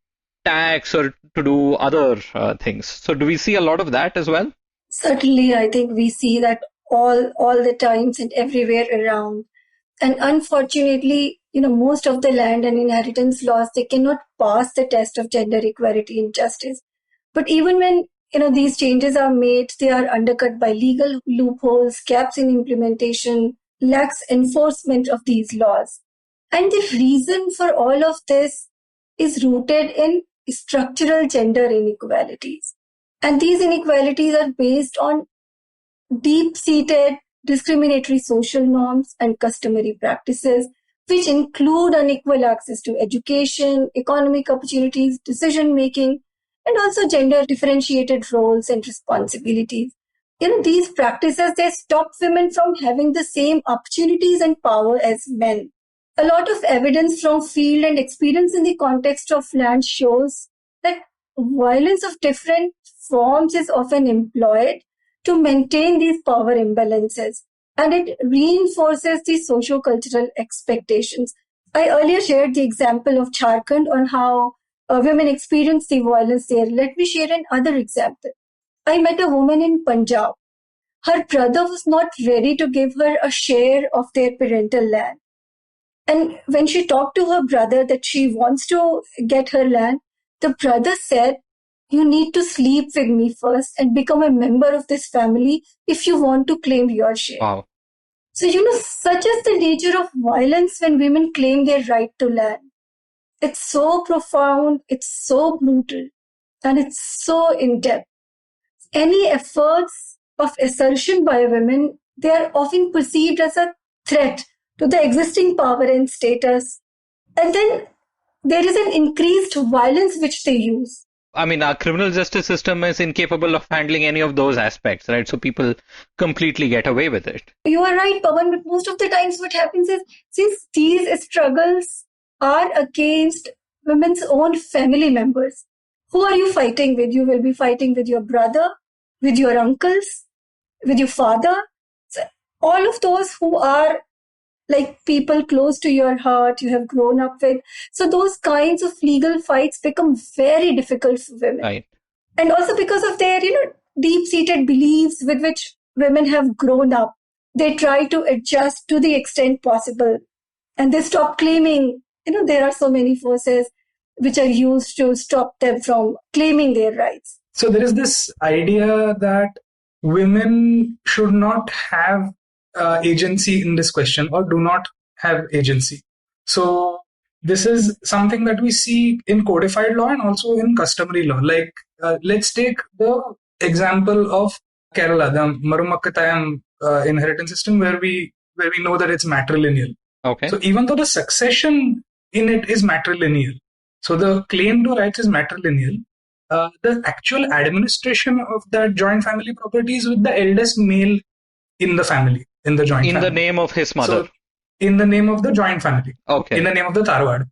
tax or to do other things. So do we see a lot of that as well? Certainly, I think we see that all the times and everywhere around. And unfortunately, most of the land and inheritance laws, they cannot pass the test of gender equality and justice. But even when these changes are made, they are undercut by legal loopholes, gaps in implementation, lax enforcement of these laws. And the reason for all of this is rooted in structural gender inequalities. And these inequalities are based on deep-seated discriminatory social norms and customary practices, which include unequal access to education, economic opportunities, decision-making, and also gender-differentiated roles and responsibilities. These practices, they stop women from having the same opportunities and power as men. A lot of evidence from field and experience in the context of land shows that violence of different forms is often employed to maintain these power imbalances, and it reinforces the socio-cultural expectations. I earlier shared the example of Jharkhand on how women experience the violence there. Let me share another example. I met a woman in Punjab. Her brother was not ready to give her a share of their parental land. And when she talked to her brother that she wants to get her land, the brother said, you need to sleep with me first and become a member of this family if you want to claim your share. Wow. So, such is the nature of violence when women claim their right to land. It's so profound, it's so brutal, and it's so in-depth. Any efforts of assertion by women, they are often perceived as a threat to the existing power and status. And then there is an increased violence which they use. I mean, our criminal justice system is incapable of handling any of those aspects, right? So people completely get away with it. You are right, Pawan, but most of the times what happens is, since these struggles are against women's own family members, who are you fighting with? You will be fighting with your brother, with your uncles, with your father. So all of those who are like people close to your heart, you have grown up with. So those kinds of legal fights become very difficult for women. Right. And also because of their, deep-seated beliefs with which women have grown up, they try to adjust to the extent possible. And they stop claiming, there are so many forces which are used to stop them from claiming their rights. So there is this idea that women should not have agency in this question, or do not have agency. So this is something that we see in codified law and also in customary law. Like let's take the example of Kerala, the Marumakkatayam inheritance system, where we know that it's matrilineal. Okay. So even though the succession in it is matrilineal, so the claim to rights is matrilineal, the actual administration of that joint family property is with the eldest male in the family, in the joint family. In the name of his mother. So, in the name of the joint family. Okay. In the name of the Tarwad.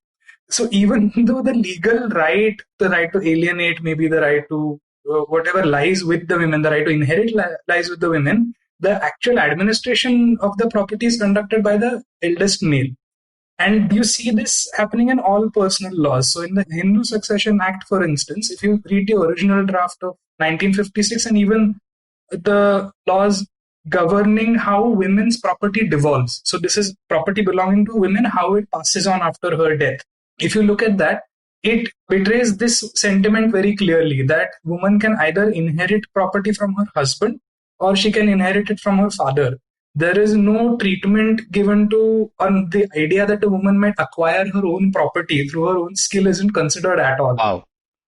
So even though the legal right, the right to alienate, maybe the right to whatever lies with the women, the right to inherit lies with the women, the actual administration of the property is conducted by the eldest male. And you see this happening in all personal laws. So in the Hindu Succession Act, for instance, if you read the original draft of 1956 and even the laws governing how women's property devolves. So this is property belonging to women, how it passes on after her death. If you look at that, it betrays this sentiment very clearly that woman can either inherit property from her husband or she can inherit it from her father. There is no treatment given to on the idea that a woman might acquire her own property through her own skill isn't considered at all. Wow.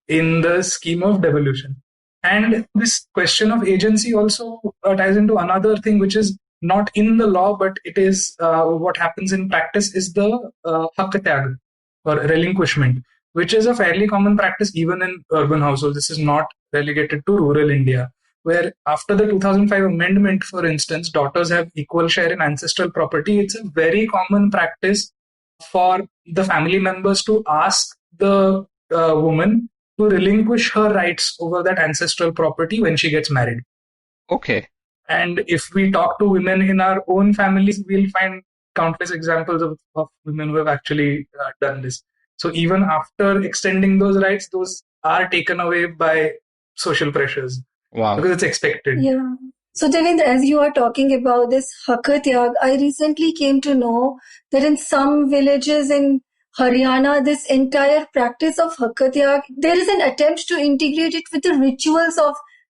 In the scheme of devolution. And this question of agency also ties into another thing which is not in the law, but it is what happens in practice is the hak-tyag or relinquishment, which is a fairly common practice even in urban households. This is not relegated to rural India, where after the 2005 amendment, for instance, daughters have equal share in ancestral property. It's a very common practice for the family members to ask the woman to relinquish her rights over that ancestral property when she gets married. Okay. And if we talk to women in our own families, we'll find countless examples of women who have actually done this. So even after extending those rights, those are taken away by social pressures. Wow. Because it's expected. Yeah. So Devendra, as you are talking about this hak-tyag, I recently came to know that in some villages in Haryana, this entire practice of hak-tyag, there is an attempt to integrate it with the rituals of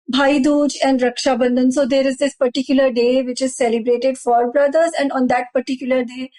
Bhai Dooj and Raksha Bandhan. So there is this particular day which is celebrated for brothers, and on that particular day,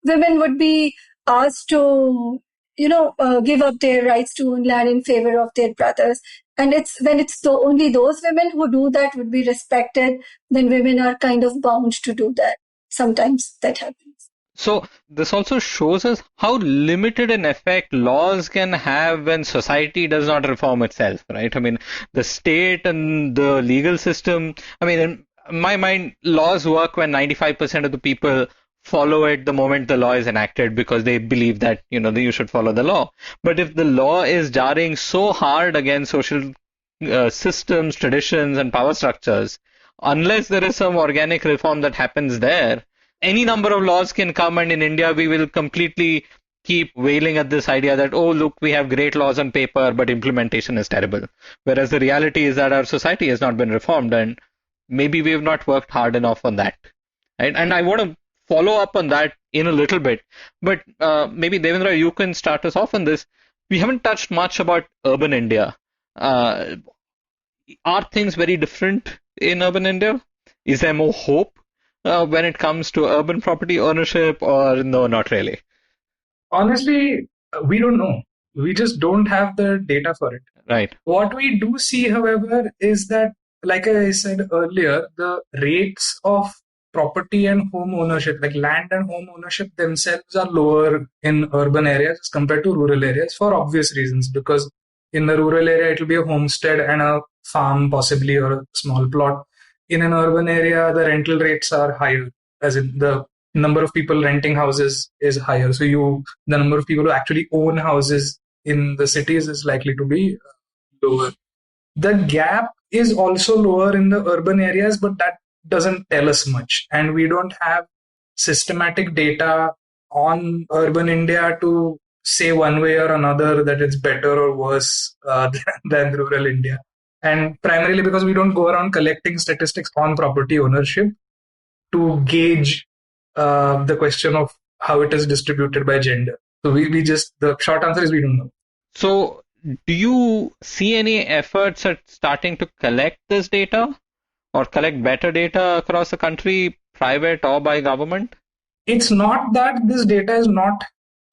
women would be asked to, give up their rights to own land in favor of their brothers. And it's when it's only those women who do that would be respected, then women are kind of bound to do that. Sometimes that happens. So this also shows us how limited an effect laws can have when society does not reform itself, right? I mean, the state and the legal system, I mean, in my mind, laws work when 95% of the people follow it the moment the law is enacted because they believe that, that you should follow the law. But if the law is jarring so hard against social systems, traditions, and power structures, unless there is some organic reform that happens there, any number of laws can come, and in India we will completely keep wailing at this idea that, oh, look, we have great laws on paper, but implementation is terrible. Whereas the reality is that our society has not been reformed, and maybe we have not worked hard enough on that. Right? And I want to follow up on that in a little bit. But maybe, Devendra, you can start us off on this. We haven't touched much about urban India. Are things very different in urban India? Is there more hope when it comes to urban property ownership, or no, not really? Honestly, we don't know. We just don't have the data for it. Right. What we do see, however, is that, like I said earlier, the rates of property and home ownership, like land and home ownership themselves, are lower in urban areas as compared to rural areas for obvious reasons. Because in the rural area, it will be a homestead and a farm possibly, or a small plot. In an urban area, the rental rates are higher, as in the number of people renting houses is higher. So the number of people who actually own houses in the cities is likely to be lower. The gap is also lower in the urban areas, but that doesn't tell us much. And we don't have systematic data on urban India to say one way or another that it's better or worse than rural India. And primarily because we don't go around collecting statistics on property ownership to gauge the question of how it is distributed by gender. So the short answer is we don't know. So do you see any efforts at starting to collect this data or collect better data across the country, private or by government? It's not that this data is not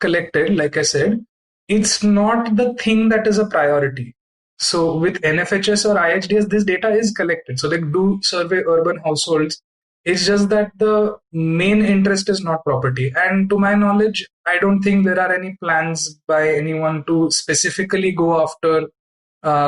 collected, like I said. It's not the thing that is a priority. So with NFHS or IHDS, this data is collected. So they do survey urban households. It's just that the main interest is not property. And to my knowledge, I don't think there are any plans by anyone to specifically go after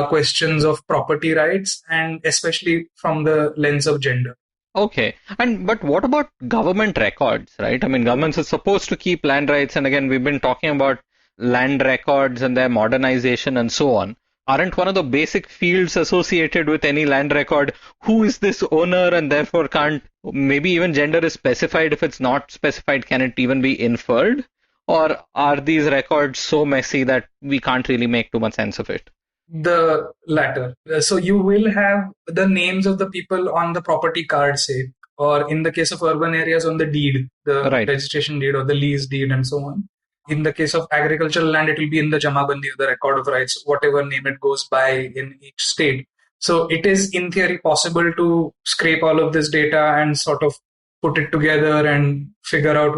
questions of property rights, and especially from the lens of gender. Okay. But what about government records, right? I mean, governments are supposed to keep land rights. And again, we've been talking about land records and their modernization and so on. Aren't one of the basic fields associated with any land record who is this owner, and therefore can't, maybe even gender is specified? If it's not specified, can it even be inferred? Or are these records so messy that we can't really make too much sense of it? The latter. So you will have the names of the people on the property card, say, or in the case of urban areas on the deed, the registration deed or the lease deed and so on. In the case of agricultural land, it will be in the Jamabandi, the record of rights, whatever name it goes by in each state. So it is in theory possible to scrape all of this data and sort of put it together and figure out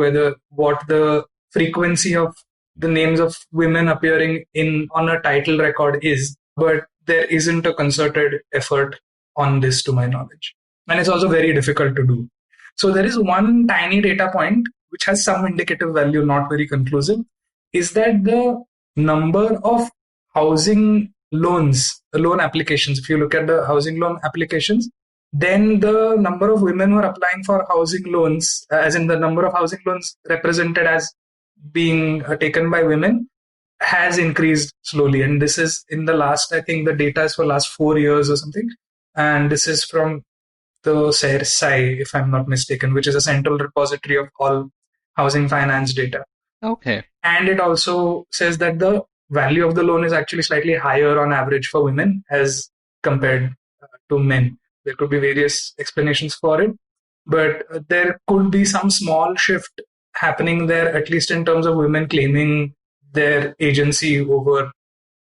what the frequency of the names of women appearing on a title record is. But there isn't a concerted effort on this, to my knowledge. And it's also very difficult to do. So there is one tiny data point which has some indicative value, not very conclusive, is that the number of housing loan applications, if you look at the housing loan applications, then the number of women who are applying for housing loans, as in the number of housing loans represented as being taken by women, has increased slowly. And this is in the last, I think the data is for last 4 years or something. And this is from the CERSAI, if I'm not mistaken, which is a central repository of all housing finance data. Okay. And it also says that the value of the loan is actually slightly higher on average for women as compared to men. There could be various explanations for it, but there could be some small shift happening there, at least in terms of women claiming their agency over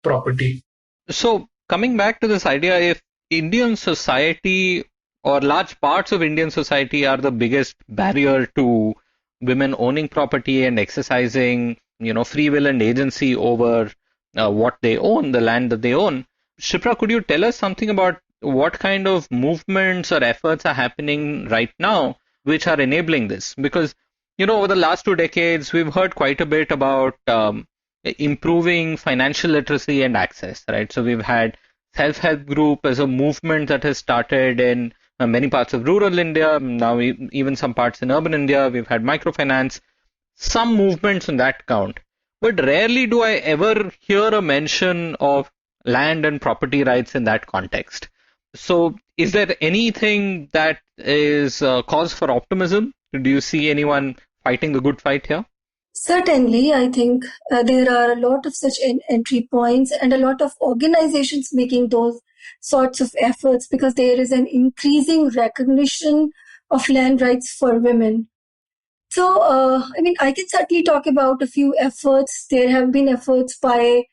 property. So coming back to this idea, if Indian society or large parts of Indian society are the biggest barrier to women owning property and exercising free will and agency over what they own, the land that they own. Shipra, could you tell us something about what kind of movements or efforts are happening right now which are enabling this? Because, over the last 2 decades, we've heard quite a bit about improving financial literacy and access, right? So we've had self-help group as a movement that has started in many parts of rural India, now even some parts in urban India. We've had microfinance, some movements on that count. But rarely do I ever hear a mention of land and property rights in that context. So is there anything that is cause for optimism? Do you see anyone fighting the good fight here? Certainly, I think there are a lot of such entry points and a lot of organizations making those sorts of efforts because there is an increasing recognition of land rights for women. So, I can certainly talk about a few efforts. There have been efforts by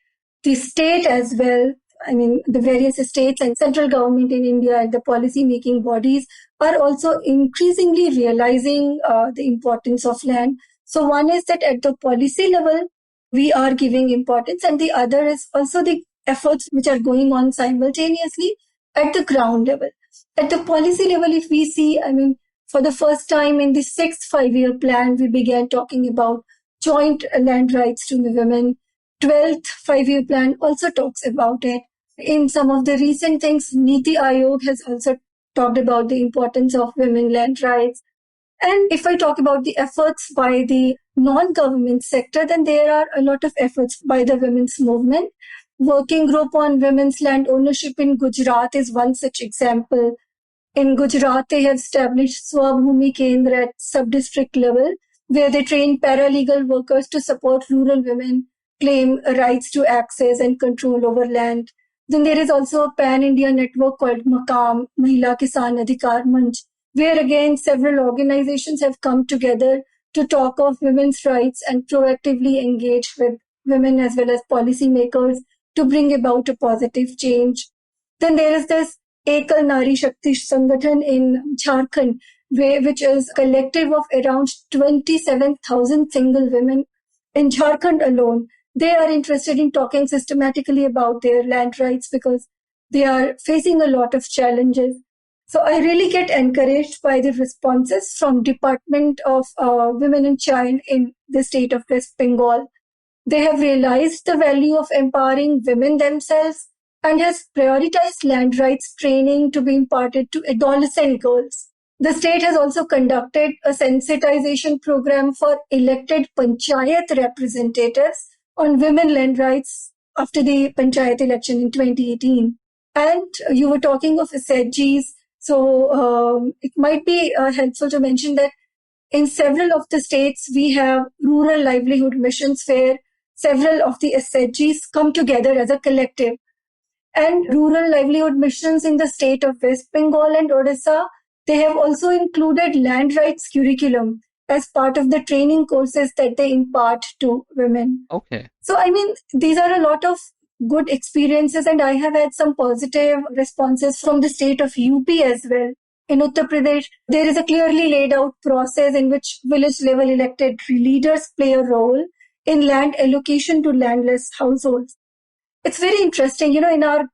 the state as well. The various states and central government in India and the policy-making bodies are also increasingly realizing the importance of land. So one is that at the policy level, we are giving importance, and the other is also the efforts which are going on simultaneously at the ground level. At the policy level, if we see, for the first time in the 6th five-year plan, we began talking about joint land rights to the women. 12th five-year plan also talks about it. In some of the recent things, Niti Aayog has also talked about the importance of women land rights. And if I talk about the efforts by the non-government sector, then there are a lot of efforts by the women's movement. Working group on women's land ownership in Gujarat is one such example. In Gujarat, they have established Swabhumi Kendra at sub-district level, where they train paralegal workers to support rural women claim rights to access and control over land. Then there is also a pan-India network called Maqam, Mahila Kisan Adhikar Manch, where again several organizations have come together to talk of women's rights and proactively engage with women as well as policymakers to bring about a positive change. Then there is this Ekal Nari Shakti Sangathan in Jharkhand, which is a collective of around 27,000 single women in Jharkhand alone. They are interested in talking systematically about their land rights because they are facing a lot of challenges. So I really get encouraged by the responses from Department of Women and Child in the state of West Bengal. They have realized the value of empowering women themselves and has prioritized land rights training to be imparted to adolescent girls. The state has also conducted a sensitization program for elected panchayat representatives on women land rights after the panchayat election in 2018. And you were talking of SHGs. So it might be helpful to mention that in several of the states, we have rural livelihood missions where several of the SHGs come together as a collective. And rural livelihood missions in the state of West Bengal and Odisha, they have also included land rights curriculum as part of the training courses that they impart to women. Okay. So, these are a lot of good experiences, and I have had some positive responses from the state of UP as well. In Uttar Pradesh, there is a clearly laid out process in which village level elected leaders play a role in land allocation to landless households. It's very interesting. In our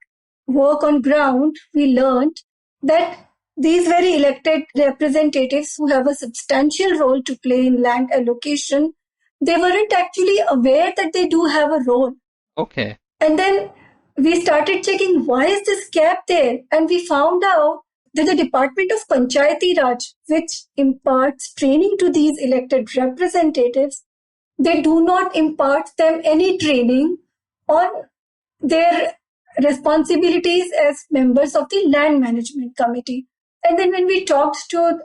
work on ground, we learned that these very elected representatives who have a substantial role to play in land allocation, they weren't actually aware that they do have a role. Okay. And then we started checking why is this gap there? And we found out that the Department of Panchayati Raj, which imparts training to these elected representatives, they do not impart them any training on their responsibilities as members of the Land Management Committee. And then when we talked to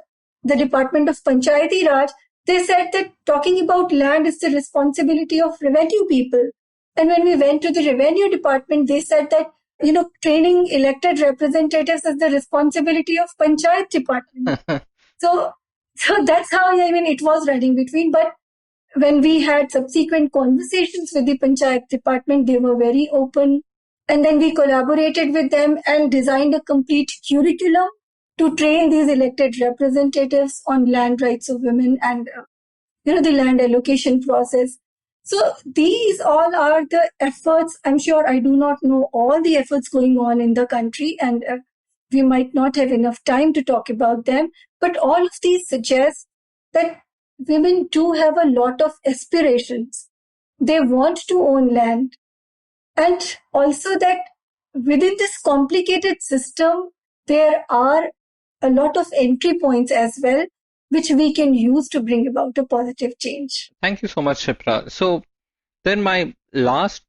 the Department of Panchayati Raj, they said that talking about land is the responsibility of revenue people. And when we went to the revenue department, they said that, training elected representatives is the responsibility of Panchayat department. So that's how, it was running between. But when we had subsequent conversations with the Panchayat department, they were very open. And then we collaborated with them and designed a complete curriculum to train these elected representatives on land rights of women and, the land allocation process. So these all are the efforts. I'm sure I do not know all the efforts going on in the country, and we might not have enough time to talk about them. But all of these suggest that women do have a lot of aspirations. They want to own land. And also that within this complicated system, there are a lot of entry points as well, which we can use to bring about a positive change. Thank you so much, Shipra. So then my last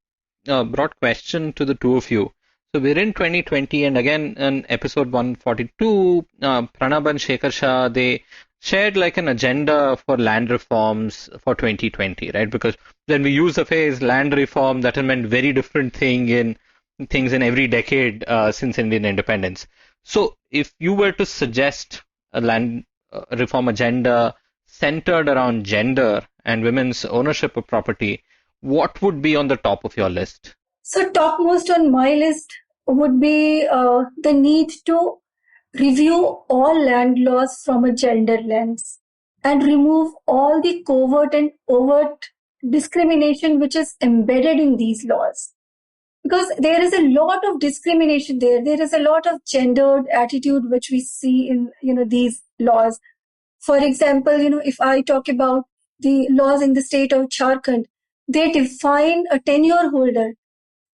broad question to the two of you. So we're in 2020, and again in episode 142, Pranab and Shekhar Shah, they shared like an agenda for land reforms for 2020, right? Because when we use the phrase land reform, that has meant very different things in every decade since Indian independence. So if you were to suggest a land reform agenda centered around gender and women's ownership of property, what would be on the top of your list? So topmost on my list would be the need to review all land laws from a gender lens and remove all the covert and overt discrimination which is embedded in these laws. Because there is a lot of discrimination there. There is a lot of gendered attitude which we see in these laws. For example, if I talk about the laws in the state of Jharkhand, they define a tenure holder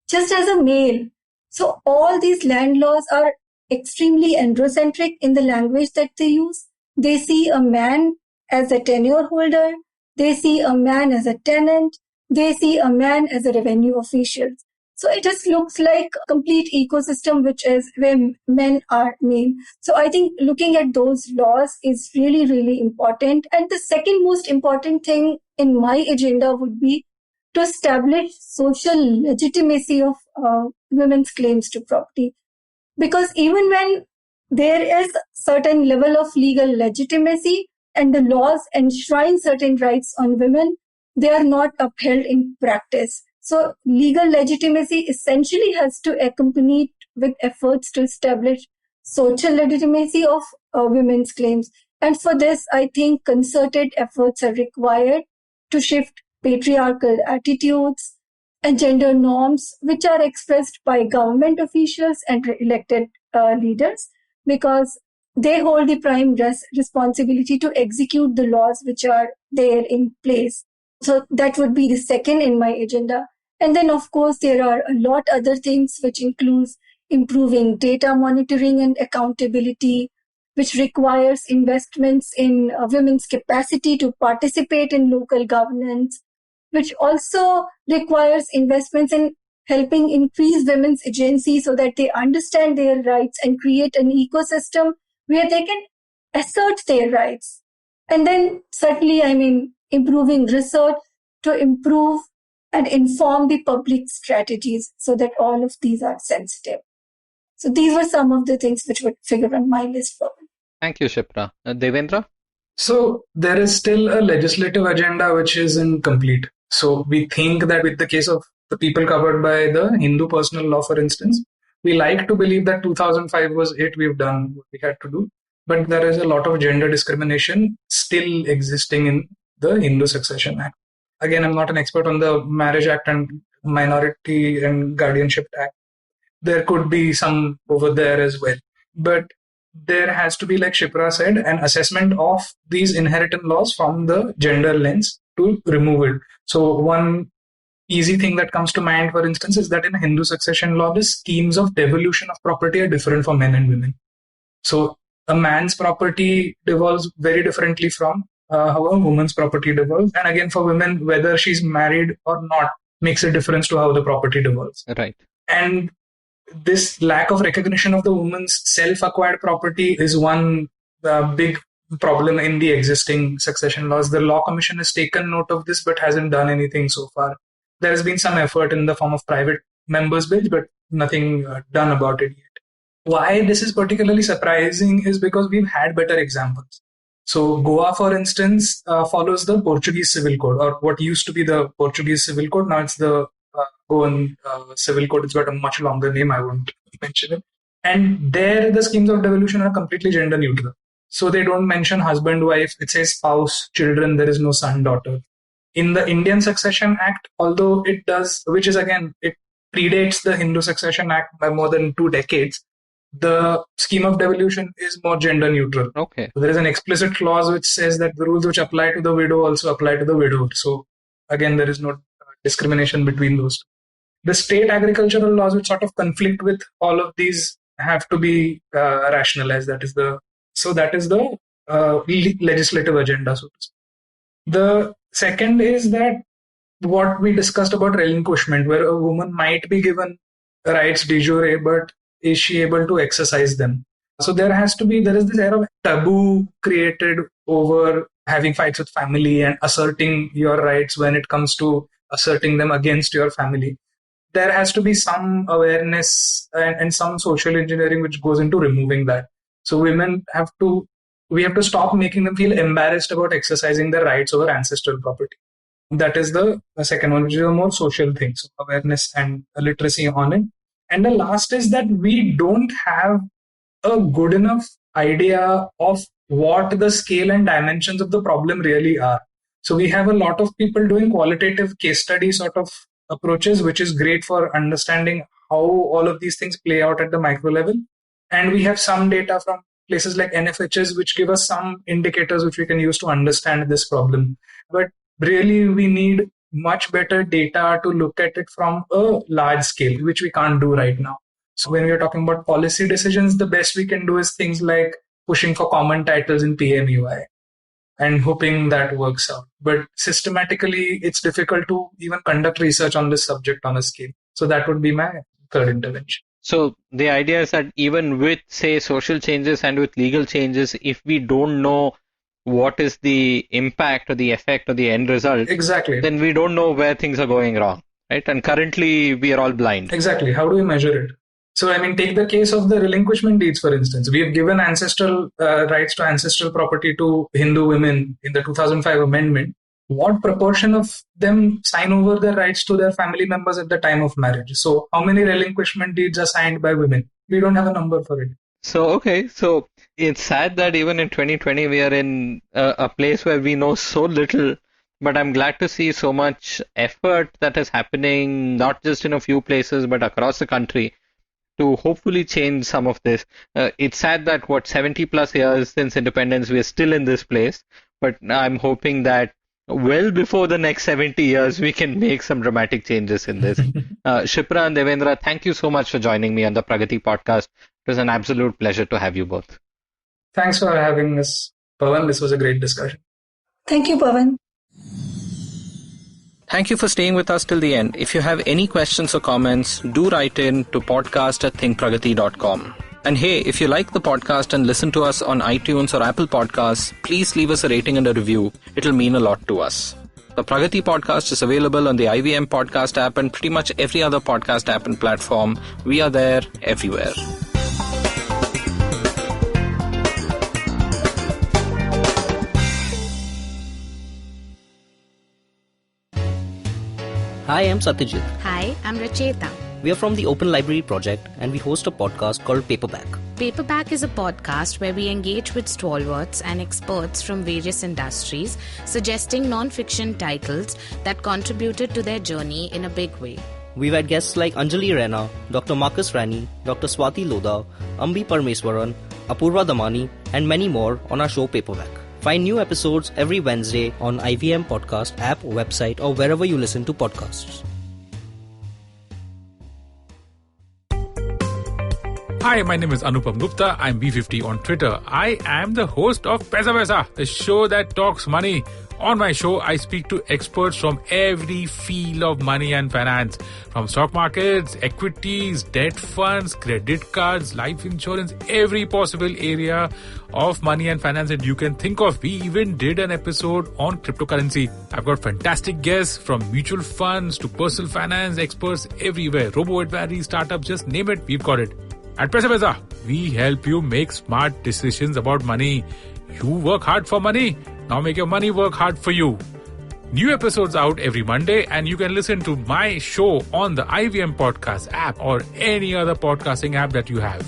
just as a male. So all these land laws are extremely androcentric in the language that they use. They see a man as a tenure holder. They see a man as a tenant. They see a man as a revenue official. So it just looks like a complete ecosystem, which is where men are main. So I think looking at those laws is really, really important. And the second most important thing in my agenda would be to establish social legitimacy of women's claims to property. Because even when there is certain level of legal legitimacy and the laws enshrine certain rights on women, they are not upheld in practice. So legal legitimacy essentially has to accompany with efforts to establish social legitimacy of women's claims. And for this, I think concerted efforts are required to shift patriarchal attitudes and gender norms, which are expressed by government officials and elected leaders, because they hold the prime responsibility to execute the laws which are there in place. So that would be the second in my agenda. And then, of course, there are a lot other things which includes improving data monitoring and accountability, which requires investments in women's capacity to participate in local governance, which also requires investments in helping increase women's agency so that they understand their rights and create an ecosystem where they can assert their rights. And then certainly, improving research to improve and inform the public strategies so that all of these are sensitive. So these were some of the things which would figure on my list for me. Thank you, Shipra. Devendra? So there is still a legislative agenda which is incomplete. So we think that with the case of the people covered by the Hindu personal law, for instance, we like to believe that 2005 was it, we've done what we had to do. But there is a lot of gender discrimination still existing in the Hindu Succession Act. Again, I'm not an expert on the Marriage Act and Minority and Guardianship Act. There could be some over there as well. But there has to be, like Shipra said, an assessment of these inheritance laws from the gender lens to remove it. So one easy thing that comes to mind, for instance, is that in Hindu succession law, the schemes of devolution of property are different for men and women. So a man's property devolves very differently from how a woman's property devolves. And again, for women, whether she's married or not makes a difference to how the property devolves. Right. And this lack of recognition of the woman's self-acquired property is one big problem in the existing succession laws. The Law Commission has taken note of this but hasn't done anything so far. There has been some effort in the form of private members' bills, but nothing done about it yet. Why this is particularly surprising is because we've had better examples. So Goa, for instance, follows the Portuguese Civil Code, or what used to be the Portuguese Civil Code. Now it's the Goan Civil Code. It's got a much longer name. I won't mention it. And there, the schemes of devolution are completely gender neutral. So they don't mention husband, wife. It says spouse, children. There is no son, daughter. In the Indian Succession Act, although it does, which is again, it predates the Hindu Succession Act by more than 2 decades, the scheme of devolution is more gender neutral. Okay. So there is an explicit clause which says that the rules which apply to the widow also apply to the widower. So again, there is no discrimination between those two. The state agricultural laws which sort of conflict with all of these have to be rationalized. That is the legislative agenda, so to speak. The second is that what we discussed about relinquishment, where a woman might be given rights de jure, but is she able to exercise them? So there is this air of taboo created over having fights with family and asserting your rights when it comes to asserting them against your family. There has to be some awareness and some social engineering which goes into removing that. So we have to stop making them feel embarrassed about exercising their rights over ancestral property. That is the second one, which is a more social thing. So awareness and literacy on it. And the last is that we don't have a good enough idea of what the scale and dimensions of the problem really are. So we have a lot of people doing qualitative case study sort of approaches, which is great for understanding how all of these things play out at the micro level. And we have some data from places like NFHS, which give us some indicators which we can use to understand this problem. But really, we need much better data to look at it from a large scale, which we can't do right now. So when we're talking about policy decisions, the best we can do is things like pushing for common titles in PMUI and hoping that works out. But systematically, it's difficult to even conduct research on this subject on a scale. So that would be my third intervention. So the idea is that even with, say, social changes and with legal changes, if we don't know what is the impact or the effect or the end result, exactly, then we don't know where things are going wrong, right? And currently we are all blind. Exactly. How do we measure it? So, I mean, take the case of the relinquishment deeds, for instance. We have given ancestral rights to ancestral property to Hindu women in the 2005 amendment. What proportion of them sign over their rights to their family members at the time of marriage? So how many relinquishment deeds are signed by women? We don't have a number for it. So it's sad that even in 2020 we are in a place where we know so little, but I'm glad to see so much effort that is happening, not just in a few places, but across the country to hopefully change some of this. It's sad that 70 plus years since independence, we are still in this place, but I'm hoping that well before the next 70 years, we can make some dramatic changes in this. Shipra and Devendra, thank you so much for joining me on the Pragati podcast. It was an absolute pleasure to have you both. Thanks for having us, Pawan. This was a great discussion. Thank you, Pawan. Thank you for staying with us till the end. If you have any questions or comments, do write in to podcast@thinkpragati.com. And hey, if you like the podcast and listen to us on iTunes or Apple Podcasts, please leave us a rating and a review. It'll mean a lot to us. The Pragati podcast is available on the IVM podcast app and pretty much every other podcast app and platform. We are there everywhere. Hi, I'm Satyajit. Hi, I'm Racheta. We are from the Open Library Project and we host a podcast called Paperback. Paperback is a podcast where we engage with stalwarts and experts from various industries, suggesting non-fiction titles that contributed to their journey in a big way. We've had guests like Anjali Rana, Dr. Marcus Rani, Dr. Swati Lodha, Ambi Parmeswaran, Apurva Damani, and many more on our show Paperback. Find new episodes every Wednesday on IVM Podcast app, website, or wherever you listen to podcasts. Hi, my name is Anupam Gupta. I'm B50 on Twitter. I am the host of Paisa Vaisa, the show that talks money. On my show, I speak to experts from every field of money and finance, from stock markets, equities, debt funds, credit cards, life insurance, every possible area of money and finance that you can think of. We even did an episode on cryptocurrency. I've got fantastic guests from mutual funds to personal finance experts everywhere. Robo-advisory, startups, just name it, we've got it. At Paisa Vaisa, we help you make smart decisions about money. You work hard for money. Now make your money work hard for you. New episodes out every Monday, and you can listen to my show on the IVM Podcast app or any other podcasting app that you have.